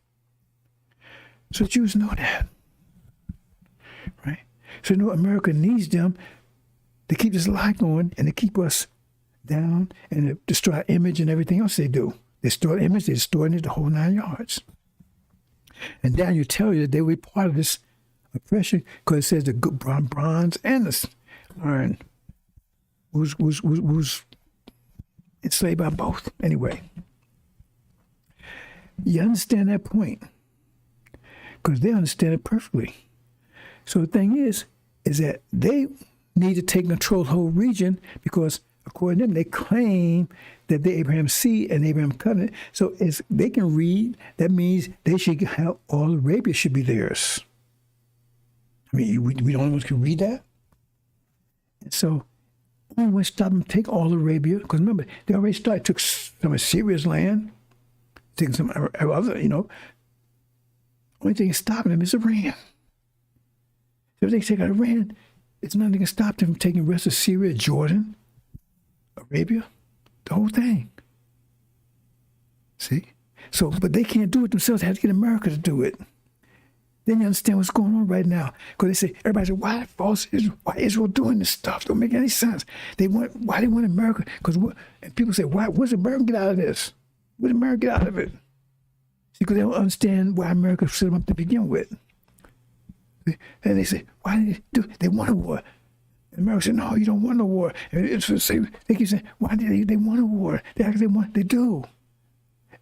So Jews know that, right? So America needs them to keep this lie going and to keep us down and to destroy our image and everything else they do. They destroy the image, they destroy the whole 9 yards. And Daniel tell you that they were part of this oppression because it says the good bronze and the iron was enslaved by both. Anyway, you understand that point? Because they understand it perfectly. So the thing is that they need to take control of the whole region because according to them, they claim that they're Abraham's seed and Abraham's covenant. So as they can read, that means they should have all Arabia should be theirs. I mean, we the only ones can read that. And so only one stop them take all Arabia, because remember, they already started, took some of Syria's land, taking some other, only thing stopping them is Iran. So if they take out Iran, it's nothing that can stop them from taking the rest of Syria, Jordan, Arabia, the whole thing. See? So, but they can't do it themselves. They have to get America to do it. Then you understand what's going on right now. Because they say, everybody says, why false Israel? Why Israel doing this stuff? Don't make any sense. Why they want America? And people say, what's America get out of this? What did America get out of it? Because they don't understand why America set them up to begin with. And they say, why they want a war? And America said, no, you don't want a war. And they keep saying, why do they want a war? They do.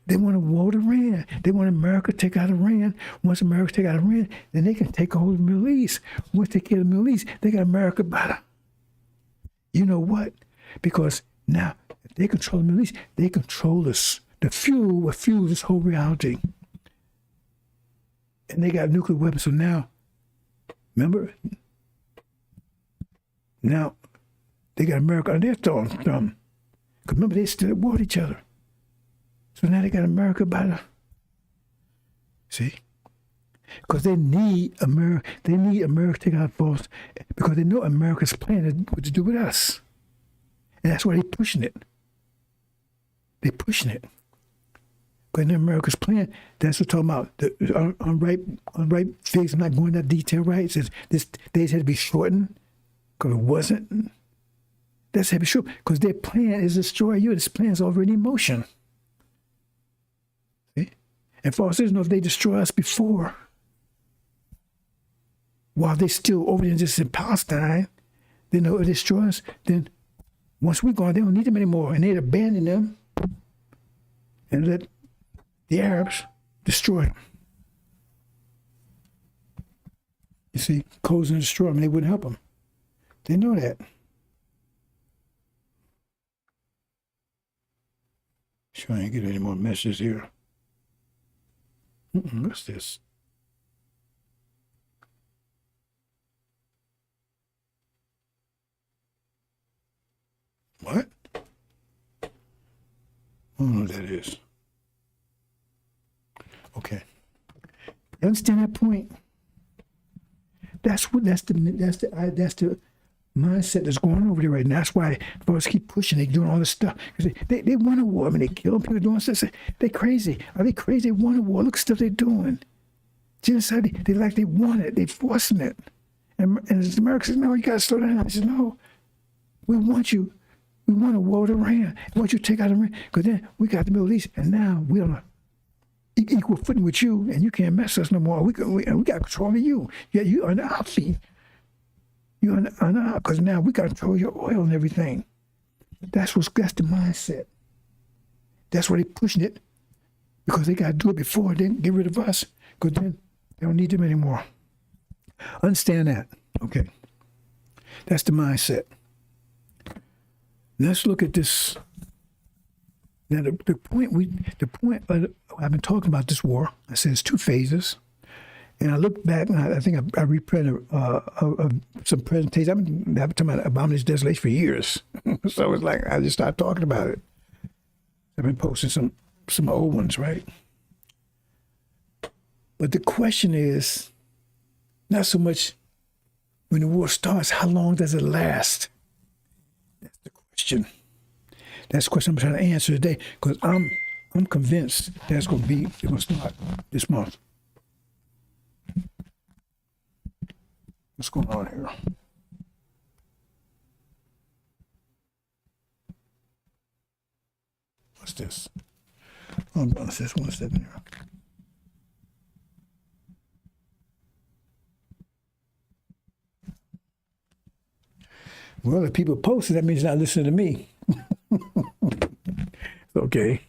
They want a war with Iran. They want America to take out Iran. Once America take out Iran, then they can take hold of the Middle East. Once they get the Middle East, they got America better. You know what? Because now, if they control the Middle East, they control us. The fuel will fuel this whole reality. And they got nuclear weapons. So now, remember? Now, they got America on their thumb. Because remember, they still at war with each other. So now they got America by the... See? Because they need America. They need America to take out false. Because they know America's plan is what to do with us. And that's why they're pushing it. They're pushing it. Because in America's plan, that's what I'm talking about. Unripe figs, I'm not going into that detail, right? It says this days had to be shortened because it wasn't. That's had to be short because their plan is to destroy you. This plan is already in motion. See? And false Israel, if they destroy us before, while they still over there just in Palestine, they know if they destroy us, then once we're gone, they don't need them anymore. And they'd abandon them and let the Arabs destroy them. You see, codes and destroy them, they wouldn't help them. They know that. Sure, I ain't get any more messages here. What's this? What? I don't know what that is. Okay. You understand that point? That's the mindset that's going on over there right now. That's why folks keep pushing. They doing all this stuff because they want a war. I mean, they killing people doing stuff. They crazy. Are they crazy? They want a war. Look at stuff they're doing. Genocide. They like they want it. They forcing it. And America says, no, you gotta slow down. I said, no, we want you. We want a war with Iran. We want you to take out Iran because then we got the Middle East, and now we're on a equal footing with you, and you can't mess us no more. We got control of you. Yeah, you under our feet. You under our, because now we got control of your oil and everything. That's the mindset. That's why they pushing it, because they got to do it before they get rid of us, because then they don't need them anymore. Understand that, okay? That's the mindset. Let's look at this. Now, the point I've been talking about this war. I said it's 2 phases, and I look back and I think I reprinted some presentations. I've been talking about abomination desolation for years, so it's like I just started talking about it. I've been posting some old ones, right? But the question is not so much when the war starts, how long does it last? That's the question. That's the question I'm trying to answer today, because I'm convinced that's going to start this month. What's going on here? What's this? Oh, God, it says 1 step in here. Well, if people post it, that means they're not listening to me. Okay.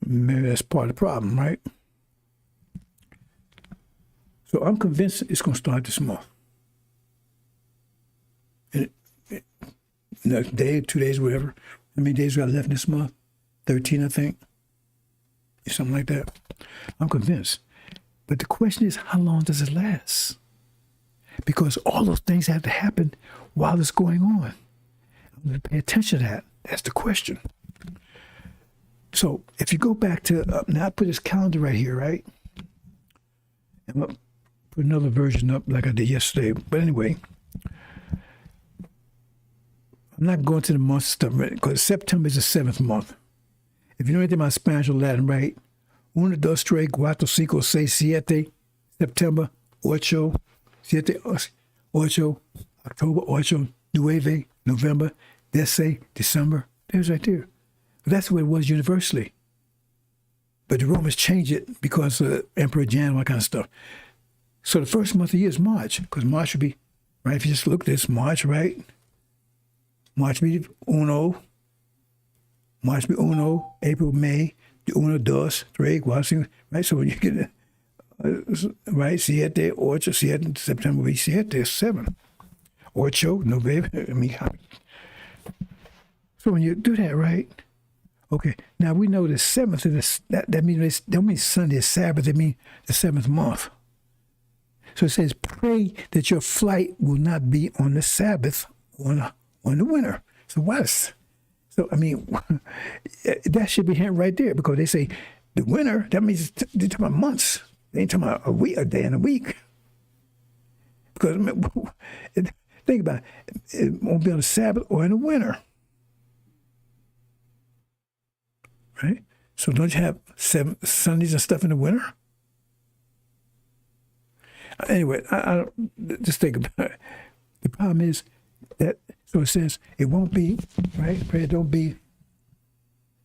Maybe that's part of the problem, right? So I'm convinced it's going to start this month. And next day, 2 days, whatever. How many days we got left this month? 13, I think. Something like that. I'm convinced. But the question is, how long does it last? Because all those things have to happen while it's going on. I'm going to pay attention to that. That's the question. So if you go back to, now I put this calendar right here, right? I'm going to put another version up like I did yesterday. But anyway, I'm not going to the month stuff, right? Because September is the 7th month. If you know anything about Spanish or Latin, right? 1, 2, 3, 4, 5, 6, 7, September, 8, 7, 8, October, 8, 9, November, 10, December. There's right there. But that's what it was universally. But the Romans changed it because of Emperor Jan, all that kind of stuff. So the first month of the year is March, because March would be, right? If you just look at this, March, right? March would be uno. March would be uno. April, May, the 1, 2, 3, 4, 5, right? So when you get it, right? 7, 8, 7, September will be 7, 7. 8, November, I mean, so when you do that, right? Okay, now we know the 7th of this, that means they don't mean Sunday is Sabbath, they mean the 7th month. So it says, pray that your flight will not be on the Sabbath on the winter. So what? So, I mean, that should be right there, because they say the winter, that means they're talking about months. They ain't talking about a week, a day and a week. Because think about it, it won't be on the Sabbath or in the winter. Right? So don't you have 7 Sundays and stuff in the winter? Anyway, I don't just think about it. The problem is that, so it says it won't be, right? It don't be,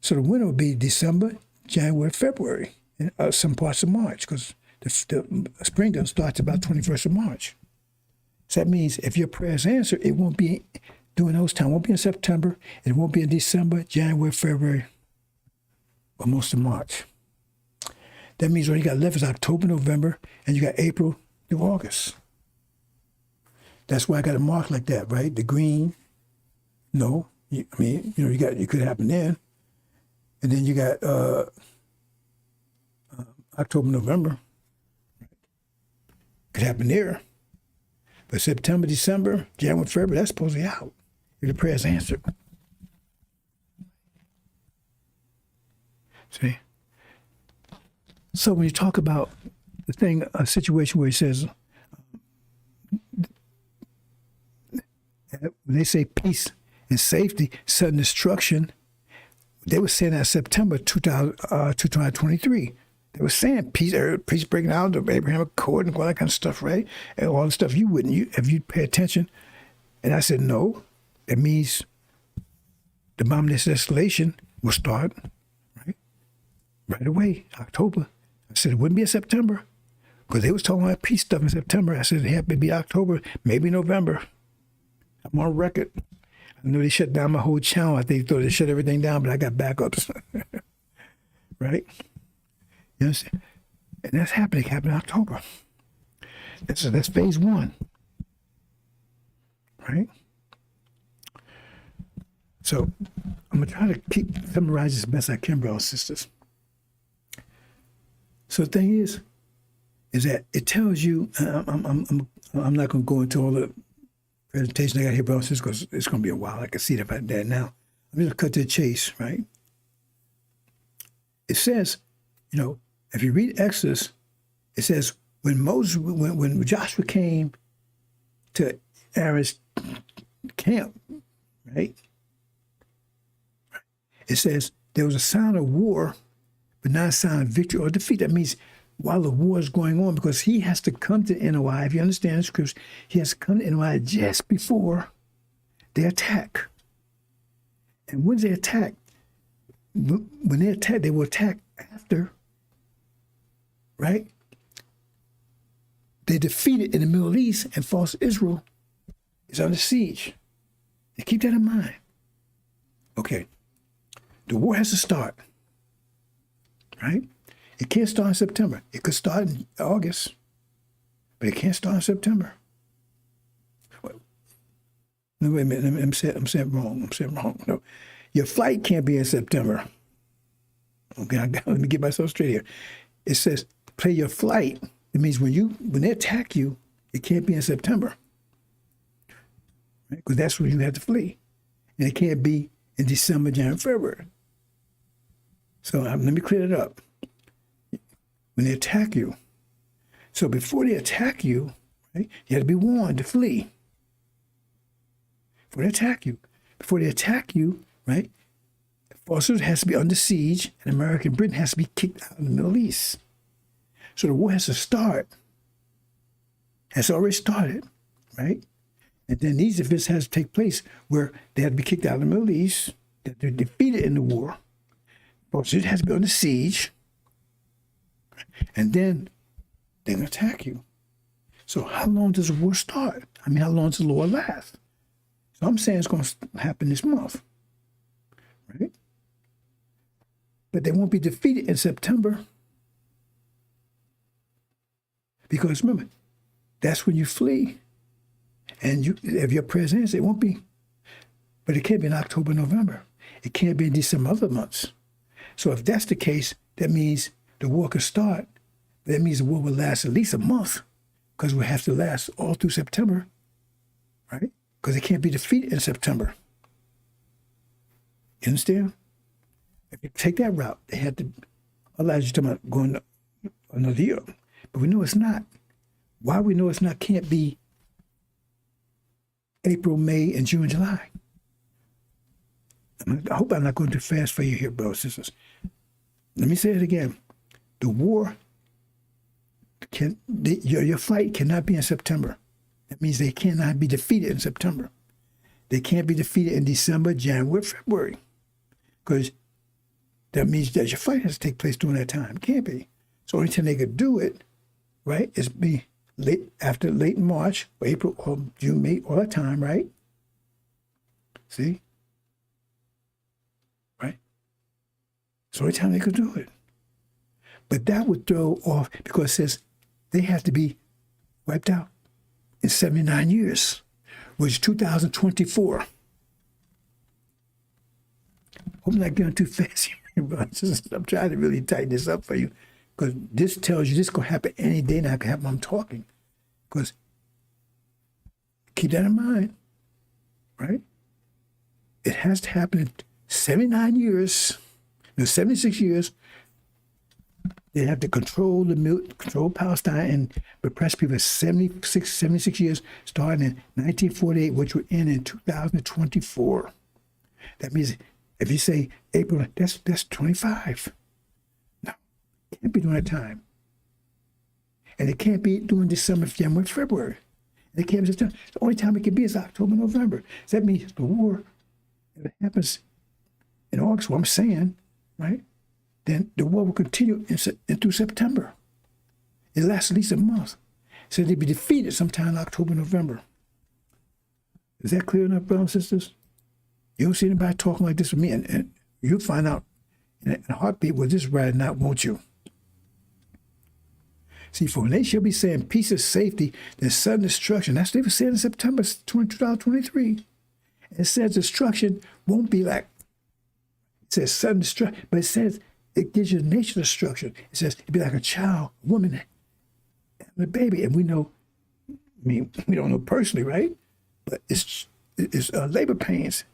so the winter will be December, January, February, and some parts of March, because the spring doesn't start about 21st of March. So that means if your prayer is answered, it won't be during those times. It won't be in September. It won't be in December, January, February, or most of March. That means all you got left is October, November, and you got April through August. That's why I got it marked like that, right? The green, no. You got, it could happen then. And then you got October, November. Could happen there. But September, December, January, February, that's supposed to be out if the prayer's answered. See? So when you talk about the thing, a situation where he says, when they say peace and safety, sudden destruction, they were saying that September 2023. They were saying peace breaking out, the Abraham Accord and all that kind of stuff, right? And all the stuff you wouldn't, if you pay attention. And I said, no, it means the abomination of desolation will start, right away, October. I said it wouldn't be in September because they was talking about peace stuff in September. I said it had to be October, maybe November. I'm on record. I know they shut down my whole channel. I think they thought they shut everything down, but I got backups. Right? You understand? And that's happening. It happened in October. That's phase one. Right? So I'm going to try to summarize as best I can, brothers and sisters. So the thing is that it tells you, I'm not going to go into all the presentation I got here, brothers and sisters, because it's going to be a while. I can see it if I did that now. I'm going to cut to the chase, right? It says, if you read Exodus, it says when Joshua came to Aaron's camp, right? It says there was a sound of war, but not a sound of victory or defeat. That means while the war is going on, because he has to come to NOI, if you understand the scriptures, he has to come to NOI just before they attack. And when they attack, they will attack after, right? They defeated in the Middle East, and false Israel is under siege. And keep that in mind. Okay. The war has to start, right? It can't start in September. It could start in August, but it can't start in September. No, wait a minute. I'm saying wrong. No, your flight can't be in September. Okay, let me get myself straight here. It says play your flight. It means when they attack you, it can't be in September, right? Because that's when you have to flee, and it can't be in December, January, February. So let me clear it up. When they attack you, so before they attack you, right, you have to be warned to flee. Before they attack you, right, forces has to be under siege, and America and Britain has to be kicked out of the Middle East. So the war has to start. Has already started, right? And then these events has to take place where they have to be kicked out of the Middle East, that they're defeated in the war. Forces has to be under siege, and then they're going to attack you. So how long does the war start? I mean, how long does the war last? So I'm saying it's going to happen this month, right? But they won't be defeated in September. Because remember, that's when you flee. And if your presence, it won't be. But it can't be in October, November. It can't be in December, other months. So if that's the case, that means the war could start. That means the war will last at least a month, because we have to last all through September, right? Because it can't be defeated in September. You understand? If you take that route, they had to, otherwise you're talking about going another year. But we know it's not. Why we know it's not can't be April, May, and June, July. I hope I'm not going too fast for you here, brothers and sisters. Let me say it again. The war, your flight cannot be in September. That means they cannot be defeated in September. They can't be defeated in December, January, February. Because that means that your flight has to take place during that time. It can't be. So only time they could do it, right, is be late in March, or April, or June, May, all that time, right? See? Right? So only time they could do it. But that would throw off because it says they have to be wiped out in 79 years, which is 2024. Hope I'm not going too fast here, but I'm trying to really tighten this up for you because this tells you this is going to happen any day now. It can happen when I'm talking. Because keep that in mind, right? It has to happen in 79 years, no, 76 years. They have to control control Palestine and repress people for 76 years, starting in 1948, which will end in 2024. That means if you say April, that's 25. No, it can't be during that time. And it can't be during December, January, February. And it can't be September. The only time it can be is October, November. So that means the war, if it happens in August, what I'm saying, right? Then the war will continue through September. It lasts at least a month. So they'll be defeated sometime in October, November. Is that clear enough, brothers and sisters? You don't see anybody talking like this with me, and you'll find out in a heartbeat whether this is right or not, won't you? See, for when they shall be saying peace and safety, then sudden destruction. That's what they were saying in September 2023. It says destruction won't be like, it says sudden destruction, but it says, it gives you the nature of destruction. It says it'd be like a child, a woman, having a baby. And we know, I mean, we don't know personally, right? But it's labor pains.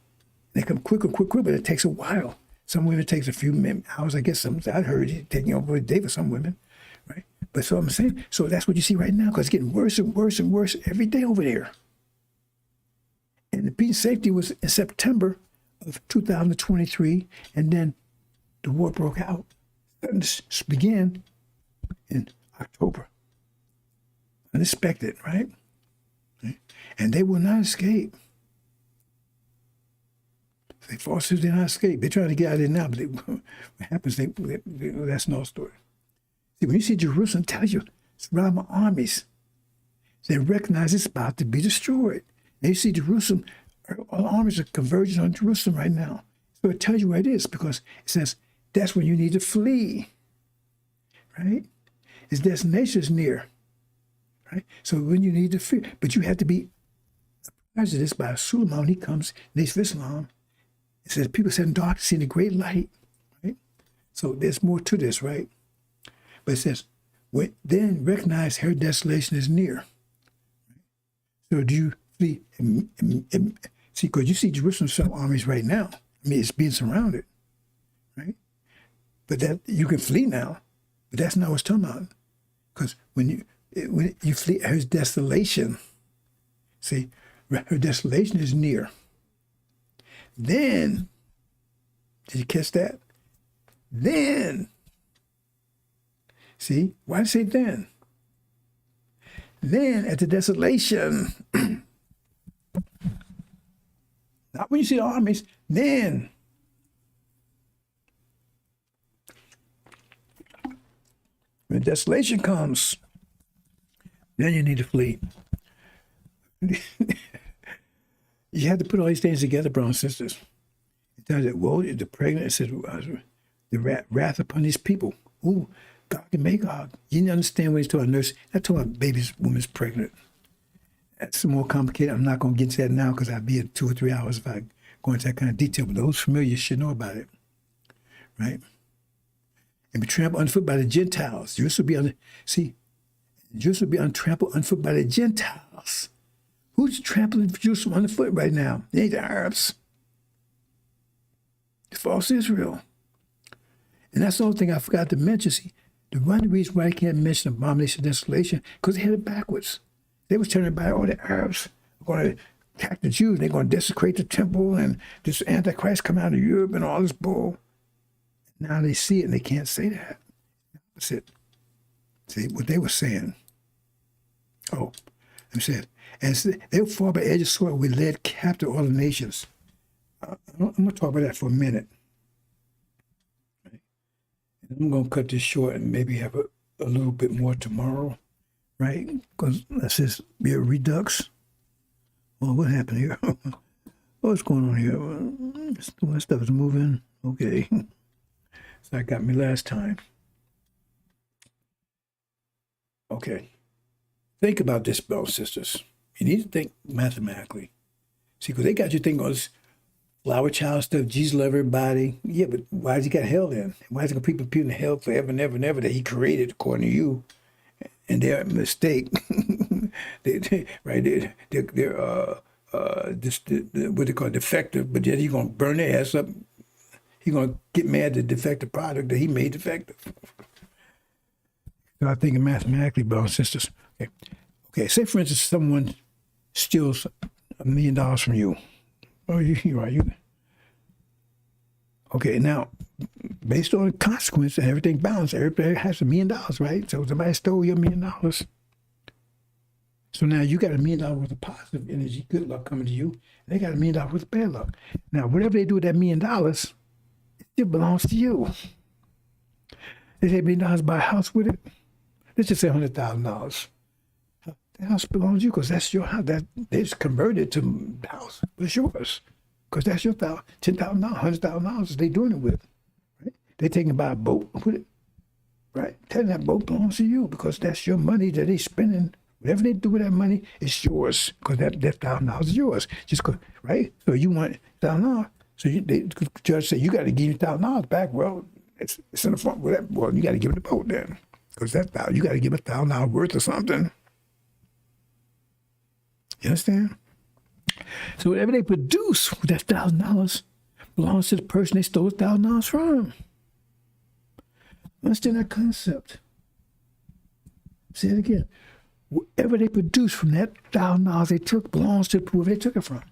They come quicker, but it takes a while. Some women it takes a few hours. I guess I heard it taking over a day for some women, right? But so I'm saying, so that's what you see right now, because it's getting worse and worse and worse every day over there. And the peace and safety was in September of 2023, and then the war broke out. It began in October. Unexpected, right? And they will not escape. They forces did not escape. They're trying to get out of there now, but what happens, that's another story. See, when you see Jerusalem, it tells you it's around my armies. They recognize it's about to be destroyed. And you see Jerusalem, all armies are converging on Jerusalem right now. So it tells you where it is, because it says that's when you need to flee, right? Its destination is near, right? So when you need to flee, but you have to be prejudiced by Suleiman when he comes, Nation of Islam. It says people said in darkness seeing a great light, right? So there's more to this, right? But it says, then recognize her desolation is near. So do you flee? See, because you see Jerusalem some armies right now. I mean, it's being surrounded, right? But that you can flee now, but that's not what it's talking about. Because when you flee, her desolation, see, her desolation is near. Then, did you catch that? Then, see, why did I say then? Then at the desolation, not when you see the armies, then. When desolation comes, then you need to flee. You have to put all these things together, brothers and sisters. It tells you, woe is the pregnant, it says, the wrath upon these people. Ooh, God and Magog. You didn't understand what he's talking about, nurse. Not talking about baby's woman's pregnant. That's more complicated. I'm not going to get into that now because I'd be here 2 or 3 hours if I go into that kind of detail. But those familiar should know about it, right? And be trampled underfoot by the Gentiles. Jerusalem will be untrampled underfoot by the Gentiles. Who's trampling Jerusalem underfoot right now? It ain't the Arabs. It's false Israel. And that's the only thing I forgot to mention. See, the one reason why I can't mention abomination of desolation, because they had it backwards. They was turning by all the Arabs are going to attack the Jews. They're going to desecrate the temple, and this Antichrist come out of Europe and all this bull. Now they see it and they can't say that. That's it. See what they were saying. Oh, I'm saying, and they will fall by the edge of sword. We led captive all the nations. I'm going to talk about that for a minute. Right? And I'm going to cut this short and maybe have a little bit more tomorrow, right? Because that's just be a redux. Well, what happened here? What's going on here? That stuff is moving. Okay. So that got me last time. Okay. Think about this, brothers and sisters. You need to think mathematically. See, because they got you thinking all this flower child stuff, Jesus love everybody. Yeah, but why has he got hell then? Why is he going to put people in hell forever and ever and ever that he created according to you? And their mistake, right? What they call defective, but yet he's going to burn their ass up. He's going to get mad at the defective product that he made defective. So I'm thinking mathematically, brothers and sisters. Okay. Say, for instance, someone steals $1 million from you. Oh, you are. Okay, now, based on consequence and everything balanced, everybody has $1 million, right? So somebody stole your $1 million. So now you got $1 million worth of positive energy, good luck coming to you. And they got $1 million worth of bad luck. Now, whatever they do with that $1 million, it still belongs to you. They say $1 million, buy a house with it. Let's just say $100,000. The house belongs to you because that's your house. They just converted it to the house. It's yours. Because that's your $10,000, $100,000 they doing it with. Right? They taking by a boat with it. Right? Telling that boat belongs to you because that's your money that they spending. Whatever they do with that money, it's yours. Because that $1,000 is yours. Just cause, right? So you want $1,000. So the judge said, you got to give me $1,000 back. Well, it's in the front. Well, you got to give it the boat then. Because you got to give $1,000 worth of something. You understand? So whatever they produce with that $1,000 belongs to the person they stole $1,000 from. Understand that concept? Say it again. Whatever they produce from that $1,000 they took belongs to whoever they took it from.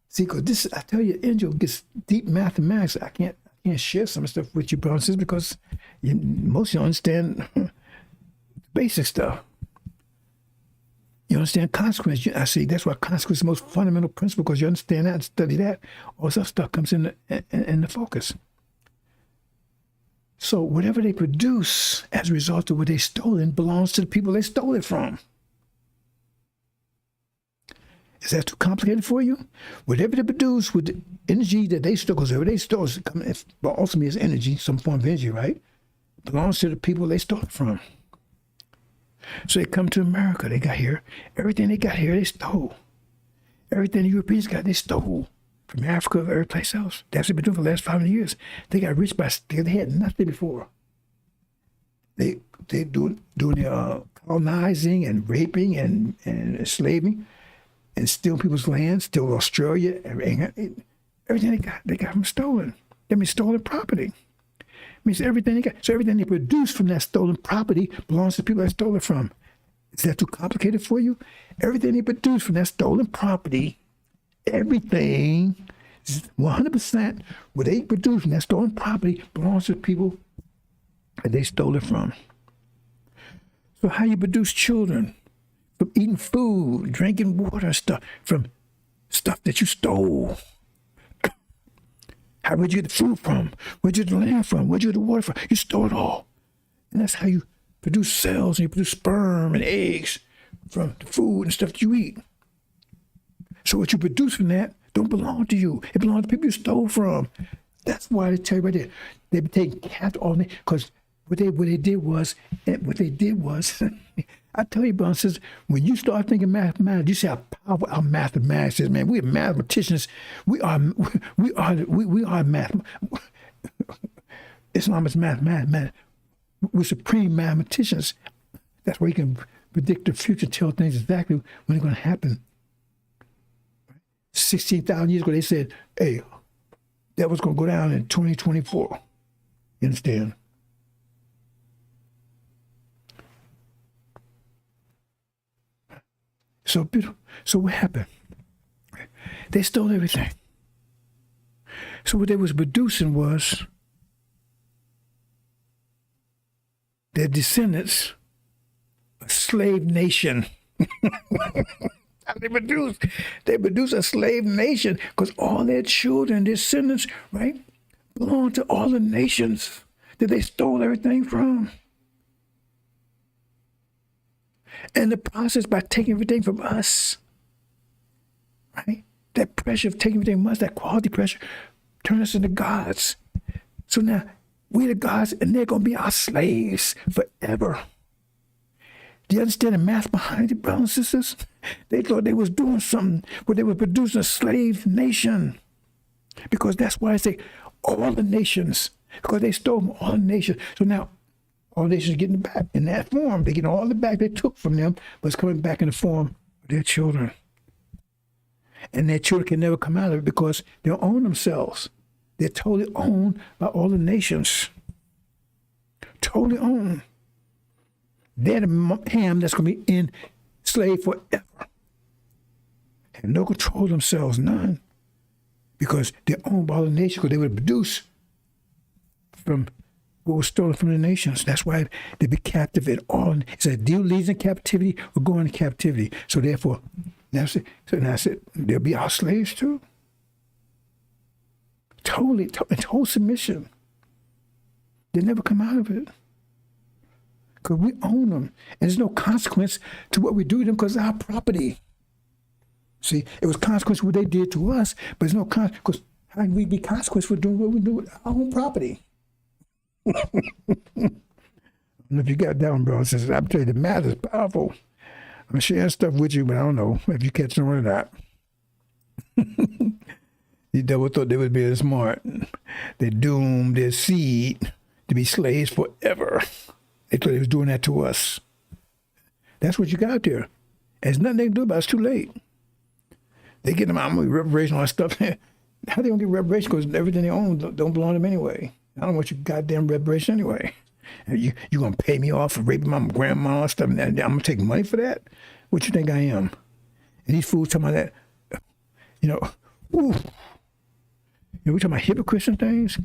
See, because this, I tell you, Angel gets deep mathematics. I can't share some of the stuff with you, brothers, because most of you understand basic stuff. You understand consequence. I see that's why consequence is the most fundamental principle, because you understand that and study that. All this stuff comes in the focus. So whatever they produce as a result of what they stolen belongs to the people they stole it from. Is that too complicated for you? Whatever they produce with the energy that they stole, because whatever they stole is ultimately is energy, some form of energy, right? Belongs to the people they stole it from. So they come to America. They got here. Everything they got here, they stole. Everything the Europeans got, they stole from Africa or every place else. That's what they've been doing for the last 500 years. They got rich by they had nothing before. They doing their colonizing and raping and enslaving and stealing people's land, stealing Australia. Everything they got from stolen. That means stolen property. Means everything they got. So everything they produce from that stolen property belongs to the people that stole it from. Is that too complicated for you? Everything they produce from that stolen property, everything, 100%, what they produce from that stolen property belongs to the people that they stole it from. So how you produce children? From eating food, drinking water, stuff, from stuff that you stole. How would you get the food from? Where'd you get the land from? Where'd you get the water from? You stole it all. And that's how you produce cells and you produce sperm and eggs from the food and stuff that you eat. So what you produce from that don't belong to you. It belongs to people you stole from. That's why they tell you right there. They've been taking captive all day, because what they did was, I tell you, brothers and sisters, when you start thinking mathematics, you see how powerful our mathematics is, man. We are mathematicians. We are math. Islam is mathematics. We're supreme mathematicians. That's why you can predict the future, tell things exactly when they're going to happen. 16,000 years ago, they said, hey, that was going to go down in 2024. You understand? So beautiful. So what happened? They stole everything. So what they was producing was their descendants, a slave nation. They produce a slave nation because all their children, descendants, right, belong to all the nations that they stole everything from. And the process by taking everything from us, right? That pressure of taking everything from us, that quality pressure, turn us into gods. So now we're the gods and they're going to be our slaves forever. Do you understand the math behind it, brothers and sisters? They thought they was doing something where they were producing a slave nation. Because that's why I say all the nations, because they stole from all the nations. So now all the nations are getting it back in that form. They're getting all the back they took from them, but it's coming back in the form of their children. And their children can never come out of it because they don't own themselves. They're totally owned by all the nations. Totally owned. They're the ham that's going to be enslaved forever. Have no control of themselves, none. Because they're owned by all the nations, because they would produce from what was stolen from the nations. That's why they be captive in all. It said, deal leads in captivity or go into captivity. So therefore, that's it. So now I said, they'll be our slaves too. Totally, total submission. They never come out of it. Because we own them. And there's no consequence to what we do to them because it's our property. See, it was consequence what they did to us, but there's no consequence. How can we be consequence for doing what we do with our own property? I don't know if you got that one, bro. Since I'm telling you, the math is powerful. I'm sharing stuff with you, but I don't know if you catch on or not. The devil thought they would be as smart. They doomed their seed to be slaves forever. They thought they was doing that to us. That's what you got there. There's nothing they can do about it. It's too late. They get them out with reparation, all that stuff. How they gonna get reparation? Because everything they own don't belong to them anyway. I don't want your goddamn reparation anyway. You gonna pay me off for raping my grandma and stuff, and I'm gonna take money for that? What you think I am? And these fools talking about that, ooh. We talking about hypocrites and things.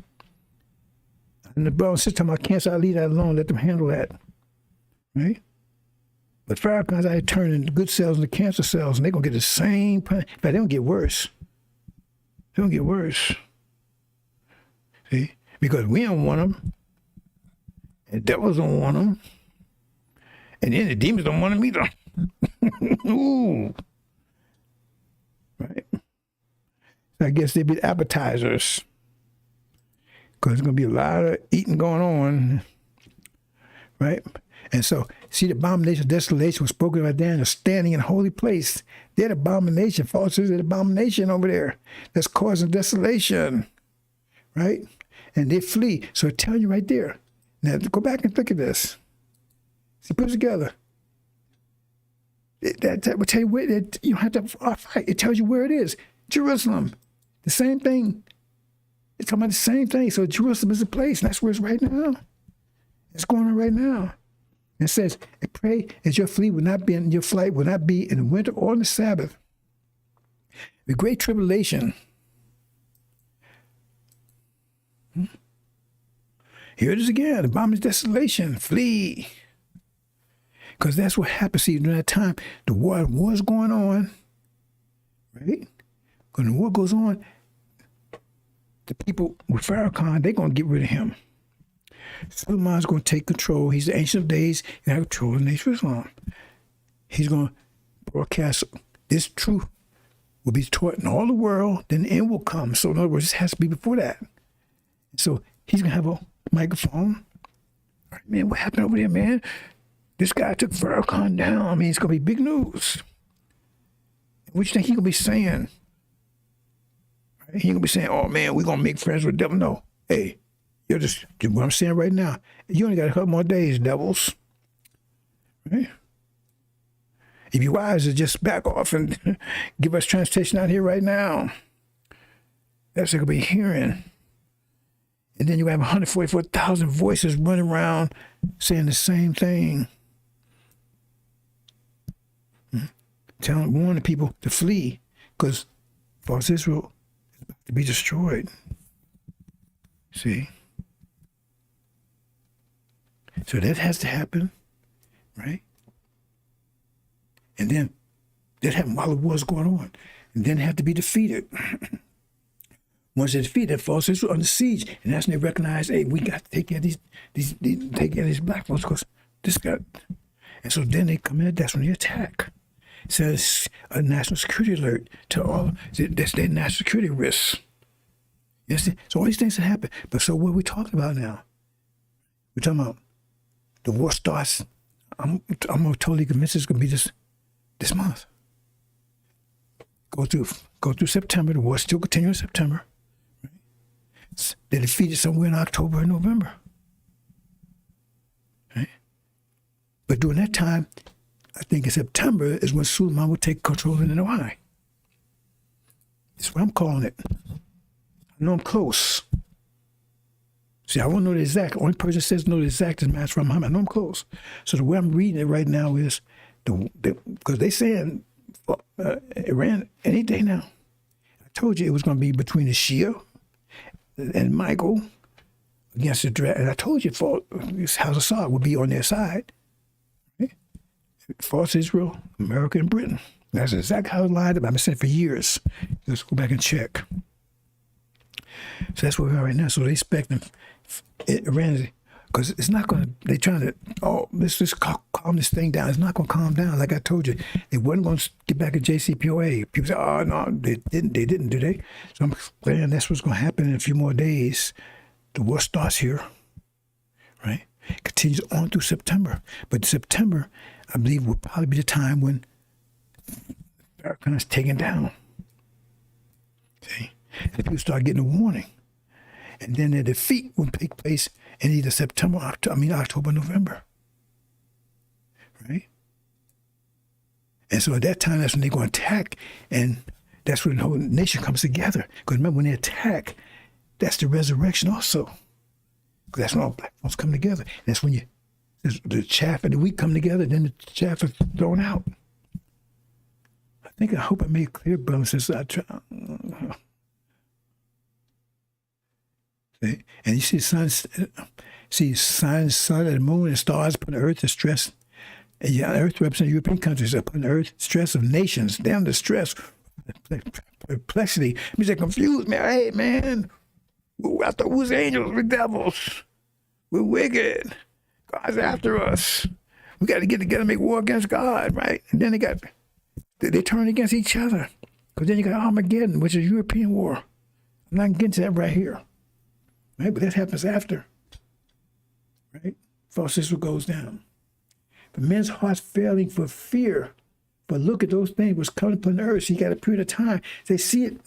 And the brother and sister talking about cancer, I leave that alone, let them handle that. Right? But Farrakhan's out turning good cells into cancer cells, and they're going to get the same. In fact, they don't get worse. They don't get worse. See? Because we don't want them. And the devils don't want them. And then the demons don't want them either. Ooh. Right? So I guess they'd be appetizers. Because there's going to be a lot of eating going on. Right? And so, see, the abomination, desolation was spoken about Daniel, standing in a holy place. They're the abomination. Falsehoods are the abomination over there. That's causing desolation. Right? And they flee. So I tell you right there. Now, go back and look at this. See, put it together. That will tell you where, you don't have to fight. It tells you where it is. Jerusalem. The same thing. It's talking about the same thing. So Jerusalem is a place. And that's where it's right now. It's going on right now. It says, pray as your flight will not be in the winter or on the Sabbath. The great tribulation. Here it is again. Abomination, desolation. Flee. Because that's what happened. See, during that time, the war was going on. Right? When the war goes on, the people with Farrakhan, they're going to get rid of him. Suleiman's going to take control. He's the Ancient of Days. He's going to have control of the nation of Islam. He's going to broadcast this truth will be taught in all the world. Then the end will come. So in other words, this has to be before that. So he's going to have a microphone. All right, man, what happened over there, man? This guy took Farrakhan down. I mean, it's going to be big news. What do you think he's going to be saying? He ain't going to be saying, oh, man, we're going to make friends with the devil. No. Hey. You're just what I'm saying right now. You only got a couple more days, devils. Right? If you're wise, to just back off and give us transportation out here right now. That's what you'll be hearing. And then you have 144,000 voices running around saying the same thing. Warning people to flee because false Israel is about to be destroyed. See? So that has to happen, right? And then that happened while the war's going on. And then have to be defeated. Once they're defeated, false Israel under siege. And that's when they recognize, hey, we got to take care of these black folks because this got. And so then they come in, that's when they attack. It says a national security alert to all. That's their national security risks. Yes, so all these things that happen. But so what are we talking about now? We're talking about the war starts I'm totally convinced it's going to be this month. Go through September. The war still continue in September. They defeated somewhere in October and November. Right? But during that time, I think in September is when Suleiman will take control in the Ohio. That's what I'm calling it. I know I'm close. See, I won't know the exact. The only person that says know the exact is Master Muhammad. I know I'm close. So the way I'm reading it right now is, because they saying Iran any day now. I told you it was going to be between the Shia and Michael against the draft. And I told you House of Saud would be on their side. Right? False Israel, America, and Britain. That's exactly how it lined up. I've been saying for years. Let's go back and check. So that's where we are right now. So they expecting Iran, because it's not going to, they're trying to, let's just calm this thing down. It's not going to calm down. Like I told you, they wasn't going to get back at JCPOA. People say, oh, no, they didn't, do they? So I'm explaining that's what's going to happen in a few more days. The war starts here, right? Continues on through September. But September, I believe, will probably be the time when Farrakhan is taken down. See? And people start getting a warning. And then their defeat will take place in either October, November. Right? And so at that time, that's when they're going to attack. And that's when the whole nation comes together. Because remember, when they attack, that's the resurrection also. Because that's when all black folks come together. And that's when the chaff and the wheat come together, then the chaff is thrown out. I hope I made it clear, brother, since I try. See? And you see the sun, and the moon, and stars putting Earth to stress. And yeah, Earth represents European countries that putting Earth stress of nations down to stress, perplexity. Means they're confused, man. Hey, man, I thought we was angels, we're devils. We're wicked. God's after us. We got to get together and make war against God, right? And then they turn against each other. Because then you got Armageddon, which is European war. I'm not getting to that right here. Right? But that happens after. Right? False Israel goes down. But men's hearts failing for fear. But look at those things was coming upon the earth. So you got a period of time. They see it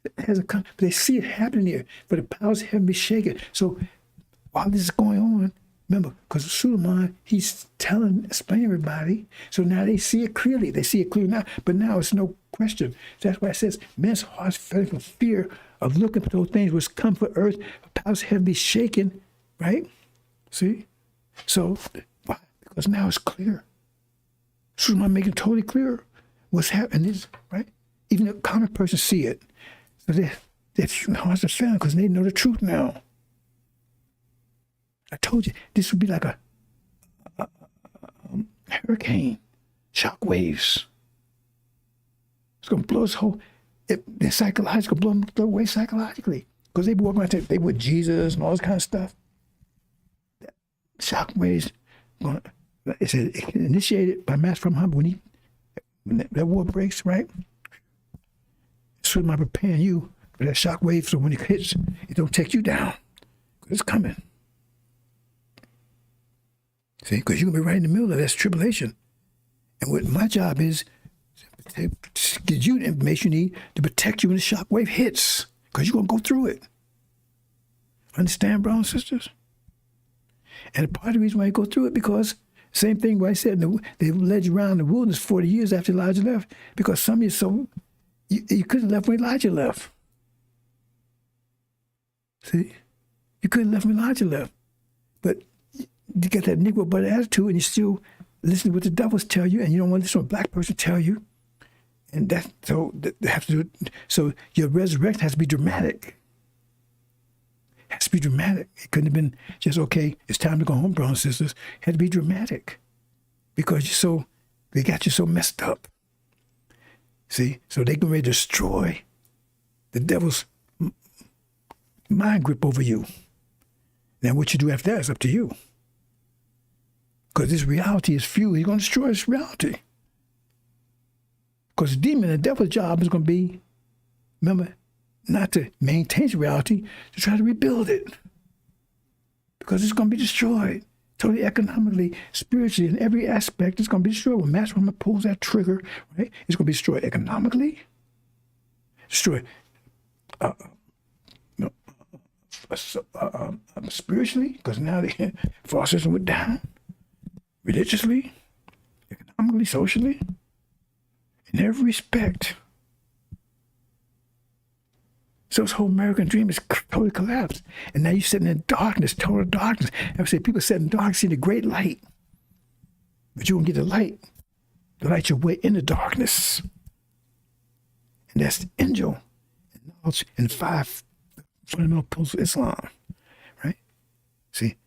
but they see it happening here. For the powers of heaven be shaken. So while this is going on, remember, because Suleiman, he's explaining everybody. So now they see it clearly. They see it clearly now. But now it's no question. So that's why it says, men's hearts failing for fear of looking for those things which come for earth, the powers of heaven be shaken, right? See? So, why? Because now it's clear. Suleiman making it totally clear what's happening, right? Even the common person see it. So their hearts are failing because they know the truth now. I told you, this would be like a hurricane, shock waves. It's going to blow us whole. They're psychological, blow them away psychologically. Because they be walking around, they with Jesus and all this kind of stuff. Shock waves, it's initiated by Master Muhammad when that war breaks, right? So I'm preparing you for that shock wave so when it hits, it don't take you down. It's coming. See, because you're going to be right in the middle of this tribulation. And what my job is to get you the information you need to protect you when the shock wave hits, because you're going to go through it. Understand, brothers and sisters? And part of the reason why you go through it, because same thing what I said, they led you around the wilderness 40 years after Elijah left, because some of you could have left when Elijah left. See? You could have left when Elijah left. But you get that Negro butt attitude and you still listen to what the devils tell you and you don't want to listen to what a black person tell you. And they have to do it. So your resurrection has to be dramatic. It has to be dramatic. It couldn't have been just, okay, it's time to go home, brothers and sisters. It had to be dramatic because they got you so messed up. See? So they can really destroy the devil's mind grip over you. Now what you do after that is up to you. Because this reality is few. He's going to destroy this reality. Because the demon, the devil's job is going to be, remember, not to maintain reality, to try to rebuild it. Because it's going to be destroyed. totally economically, spiritually, in every aspect. It's going to be destroyed. When Master Woman pulls that trigger, right? It's going to be destroyed economically, destroyed spiritually, because now the false system went down, religiously, economically, socially, in every respect. So this whole American dream is totally collapsed. And now you're sitting in darkness, total darkness. I would say people sit in dark, see the great light. But you won't get the light. The light your way in the darkness. And that's the angel and knowledge and 5 fundamental principles of Islam. Right? See,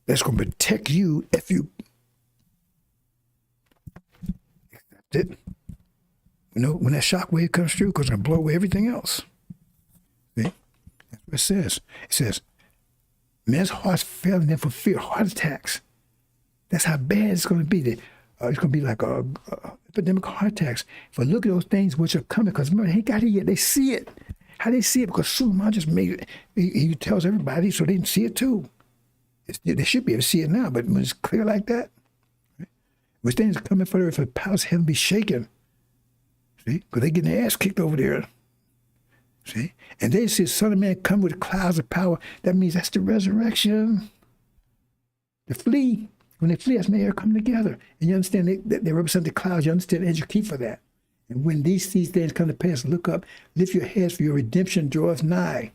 that's going to protect you if you accept it. You know, when that shock wave comes through, because it's going to blow away everything else. See? That's what it says. It says, men's hearts failing them for fear, heart attacks. That's how bad it's going to be. It's going to be like a epidemic of heart attacks. But look at those things which are coming, because remember, they ain't got it yet. They see it. How they see it? Because Suleiman just made it. He tells everybody, so they can see it too. They should be able to see it now, but when it's clear like that, right? When things are coming for the earth, for the powers of heaven be shaken. See? Because they getting their ass kicked over there. See? And they see the Son of Man come with clouds of power. That means that's the resurrection. The flee. When they flee, that's when they all come together. And you understand they represent the clouds. You understand the angel key for that. And when these things come to pass, look up, lift your heads, for your redemption draweth nigh.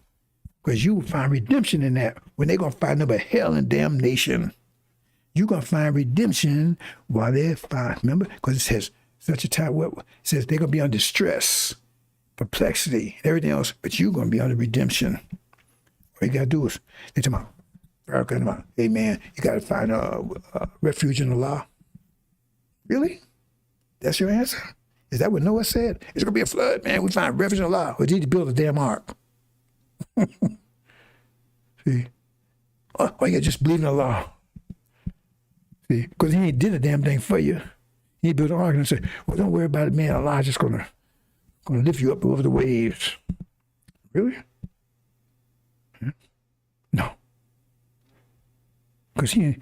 Because you will find redemption in that. When they're going to find nothing but hell and damnation, you're going to find redemption while they're fine. Remember? Because it says, such a time, it says they're going to be under distress, perplexity, everything else, but you're going to be under redemption. All you got to do is, they talk about, hey man, you got to find a refuge in the law. Really? That's your answer? Is that what Noah said? It's going to be a flood, man. We find refuge in the law. We need to build a damn ark. See? Oh, you got to just believe in the law. See? Because he ain't did a damn thing for you. He built an ark and said, well, don't worry about it, man. Allah's just going to lift you up over the waves. Really? No. Because he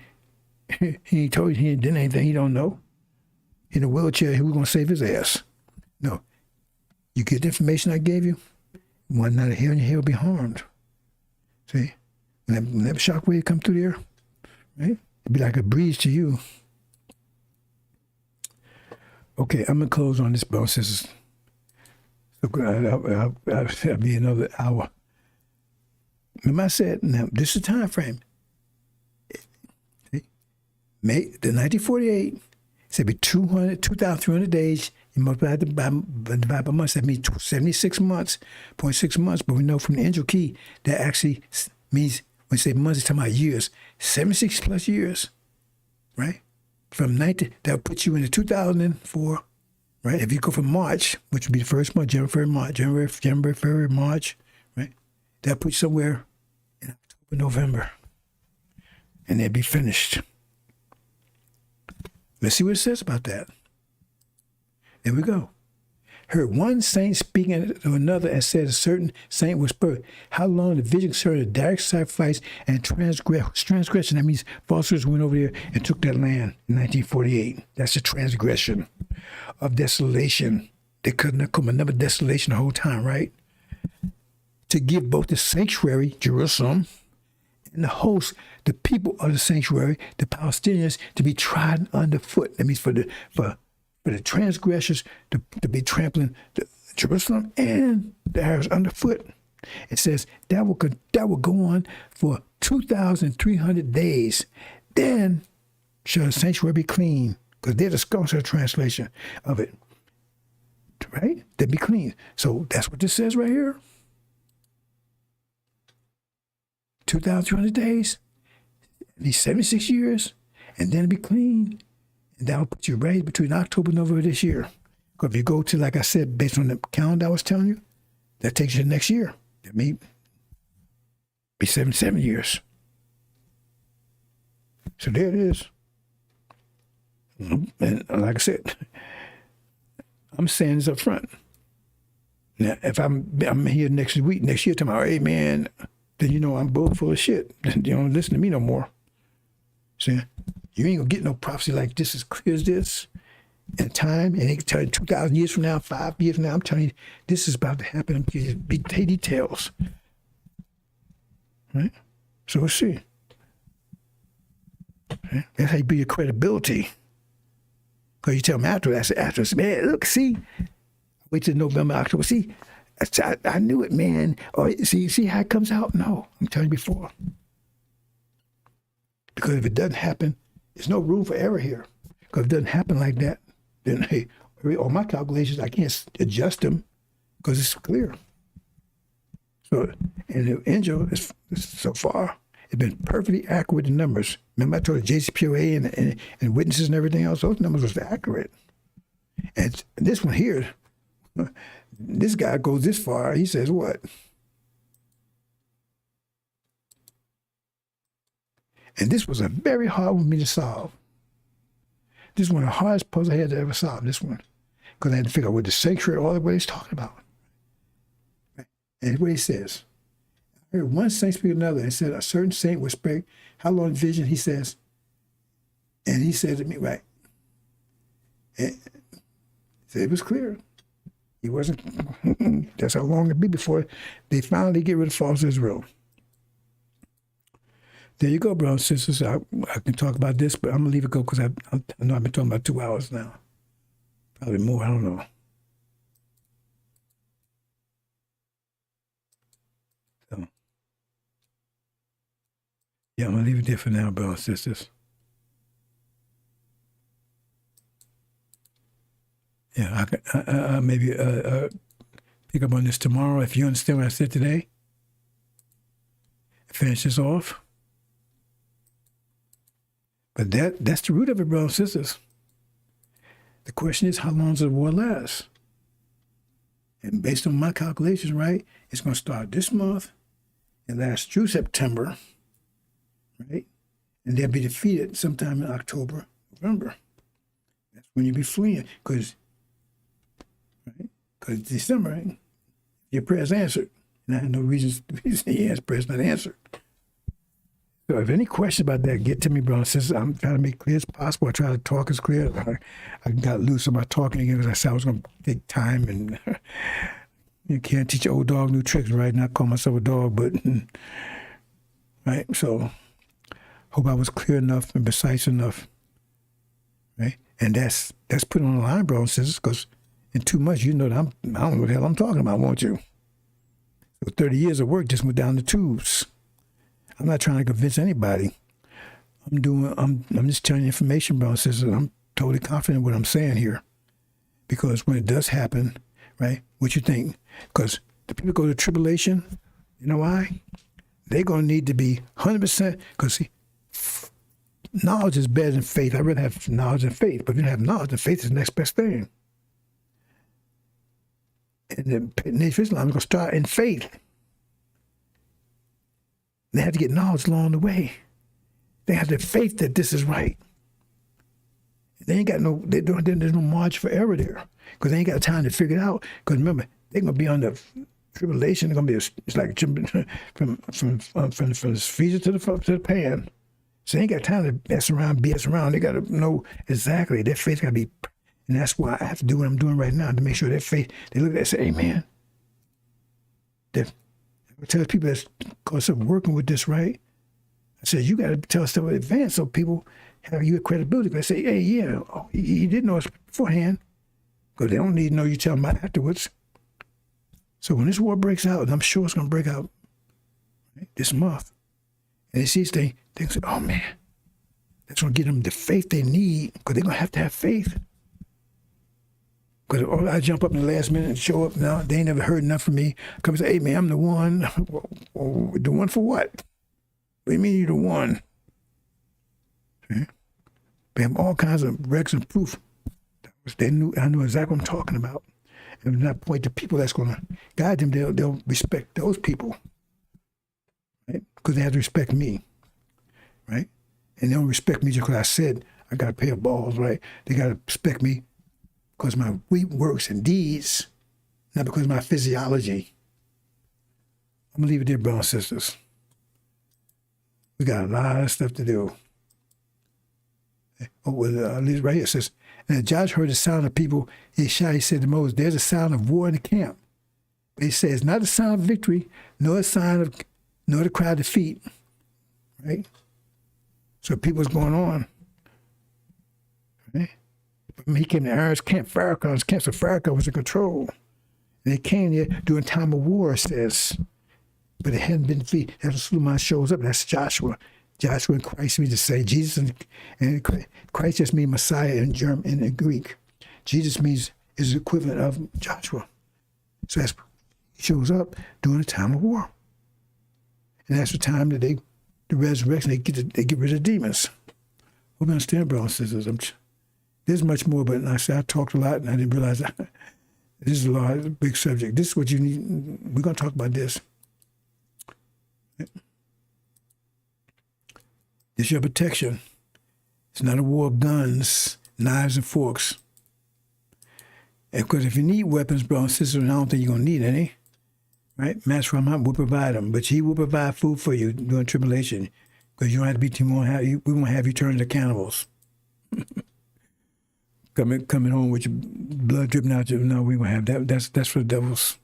ain't told you, he ain't done anything he don't know. In a wheelchair, who's going to save his ass? No. You get the information I gave you, one not a hair in your hair will be harmed. See? When that shock wave come through there, right? It'd be like a breeze to you. Okay, I'm going to close on this, brothers and sisters. So I'll be another hour. Remember I said, now, this is the time frame. May the 1948, said be 2,300 days. You multiply divide by months. That means 76 months, 0.6 months. But we know from the angel key that actually means, when you say months, it's talking about years. 76 plus years, right? From 19, that'll put you into 2004, right? If you go from March, which would be the first month, January, February, March, right? That'll put you somewhere in October, November. And they'll be finished. Let's see what it says about that. There we go. Heard one saint speaking to another and said a certain saint was perfect. How long the vision concerning a direct sacrifice and transgression. That means falsehoods went over there and took that land in 1948. That's a transgression of desolation. They couldn't have come another desolation the whole time, right? To give both the sanctuary, Jerusalem, and the host, the people of the sanctuary, the Palestinians, to be trodden underfoot. That means for the transgressors to be trampling Jerusalem and the Arabs underfoot. It says that will go on for 2,300 days. Then shall the sanctuary be clean, because they're the scholar translation of it. Right? They'll be clean. So that's what this says right here. 2,300 days, these 76 years, and then it'll be clean. And that'll put you right between October and November this year. Because if you go to, like I said, based on the calendar I was telling you, that takes you to next year. That may be 77 years. So there it is. And like I said, I'm saying this up front. Now, if I'm here next year, tomorrow, hey man, then you know I'm both full of shit. You don't listen to me no more. See? You ain't gonna get no prophecy like this as clear as this in time. And they can tell you 2,000 years from now, 5 years from now, I'm telling you, this is about to happen. Be details. Right? So we'll see. Right? That's how you build your credibility. Because you tell them after, man, look, see, wait till November, October, see, I knew it, man. Or see how it comes out? No, I'm telling you before. Because if it doesn't happen, there's no room for error here. Because if it doesn't happen like that, then hey, all my calculations, I can't adjust them because it's clear. So, and the angel is so far, it's been perfectly accurate with the numbers. Remember I told you JCPOA and witnesses and everything else, those numbers was accurate. And this one here, this guy goes this far, he says what? And this was a very hard one for me to solve. This is one of the hardest puzzles I had to ever solve, this one. Because I had to figure out what the sanctuary, all the what he's talking about. Right? And what he says. I heard one saint speak to another and said, a certain saint would speak. How long vision? He says. And he said to me, right. And said it was clear. He wasn't, that's how long it'd be before they finally get rid of false Israel. There you go, brothers and sisters. I can talk about this, but I'm going to leave it go because I know I've been talking about 2 hours now. Probably more, I don't know. So, yeah, I'm going to leave it there for now, brothers and sisters. Yeah, I maybe pick up on this tomorrow if you understand what I said today. Finish this off. But that's the root of it, brothers and sisters. The question is, how long does the war last? And based on my calculations, right, it's going to start this month and last through September, right? And they'll be defeated sometime in October, November. That's when you'll be fleeing, because December, right, your prayer's answered. And I have no reason your prayer's not answered. So if any questions about that, get to me, brother and sister. I'm trying to make it clear as possible. I try to talk as clear. I got loose about talking again because I said I was going to take time, and you can't teach an old dog new tricks, right? Not call myself a dog, but, right? So hope I was clear enough and precise enough, right? And that's put on the line, brother and sisters, because in 2 months, you know that I don't know what the hell I'm talking about, won't you? So 30 years of work just went down the tubes. I'm not trying to convince anybody. I'm just telling you information, brothers and sisters. I'm totally confident in what I'm saying here. Because when it does happen, right, what you think? Because the people go to tribulation, you know why? They're going to need to be 100%, because see, knowledge is better than faith. I'd rather have knowledge and faith. But if you don't have knowledge, then faith is the next best thing. And the Nation of Islam is going to start in faith. They have to get knowledge along the way. They have the faith that this is right. They ain't got there's no margin for error there, because they ain't got time to figure it out. Because remember, they're going to be under tribulation. They're going to be, it's like from the freezer to the pan. So they ain't got time to BS around. They got to know exactly. Their faith got to be, and that's why I have to do what I'm doing right now to make sure their faith, they look at it and say, hey, man, I tell people that's cause of working with this, right? I said, you got to tell stuff in advance so people have you credibility. They say, hey, yeah, he didn't know us beforehand, because they don't need to know you tell them afterwards. So when this war breaks out, and I'm sure it's going to break out, right, this month, and they see this thing, they say, oh, man, that's going to give them the faith they need, because they're going to have faith. Because I jump up in the last minute and show up now, they ain't never heard enough from me. Come and say, hey, man, I'm the one. The one for what? What do you mean you're the one? Okay. They have all kinds of recs and proof. I knew exactly what I'm talking about. And when I point to people that's going to guide them, they'll respect those people, right? Because they have to respect me, right? And they don't respect me just because I said I got a pair of balls, right? They got to respect me because my works and deeds, not because of my physiology. I'm going to leave it there, brothers and sisters. We got a lot of stuff to do. Oh, well, at least right here it says, and Joshua heard the sound of people. He shouted, he said to Moses, there's a sound of war in the camp. But he says, not a sign of victory, nor a sign of, nor the cry of defeat. Right? So people's going on. Right? But he came to Aaron's camp, Pharaoh's camp, so Pharaoh was in control. And they came there during time of war, it says. But it hadn't been defeated. That's when Suleiman shows up. That's Joshua. Joshua and Christ mean to say. Jesus and Christ just means Messiah in German and in Greek. Jesus means is the equivalent of Joshua. So that's he shows up during the time of war. And that's the time that the resurrection, they get rid of demons. Hope you understand, brothers and sisters. There's much more, but like I said, I talked a lot and I didn't realize that this is a big subject. This is what you need. We're going to talk about this. This is your protection. It's not a war of guns, knives, and forks. And because if you need weapons, brothers and sisters, I don't think you're going to need any. Right? Master Rahman will provide them, but he will provide food for you during tribulation because you don't have to be too more. We won't have you turn into cannibals. coming home with your blood dripping out your. No, we won't have that. That's for the devils.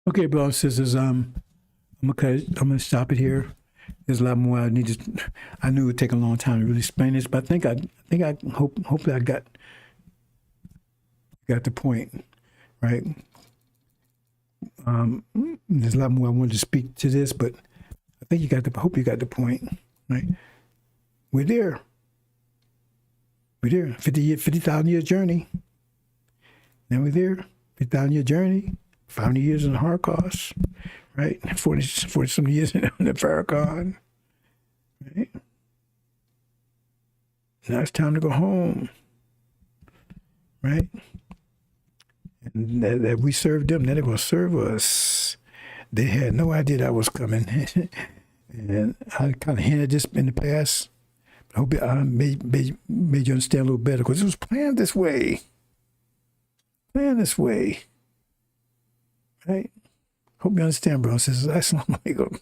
Okay, brothers and sisters, I'm gonna stop it here. There's a lot more I need to. I knew it would take a long time to really explain this, but hopefully I got the point, right? There's a lot more I wanted to speak to this, but I think hope you got the point, right? We're there. 50,000 year journey. Now we're there, 50,000 year journey. 500 years in the Holocaust, right? 40 some years in the Farrakhan, right? Now it's time to go home, right? And that we served them, then they're going to serve us. They had no idea that was coming. And I kind of hinted this in the past. I hope I made you understand a little better because it was planned this way. Right? Hope you understand, bro. Assalamu alaikum.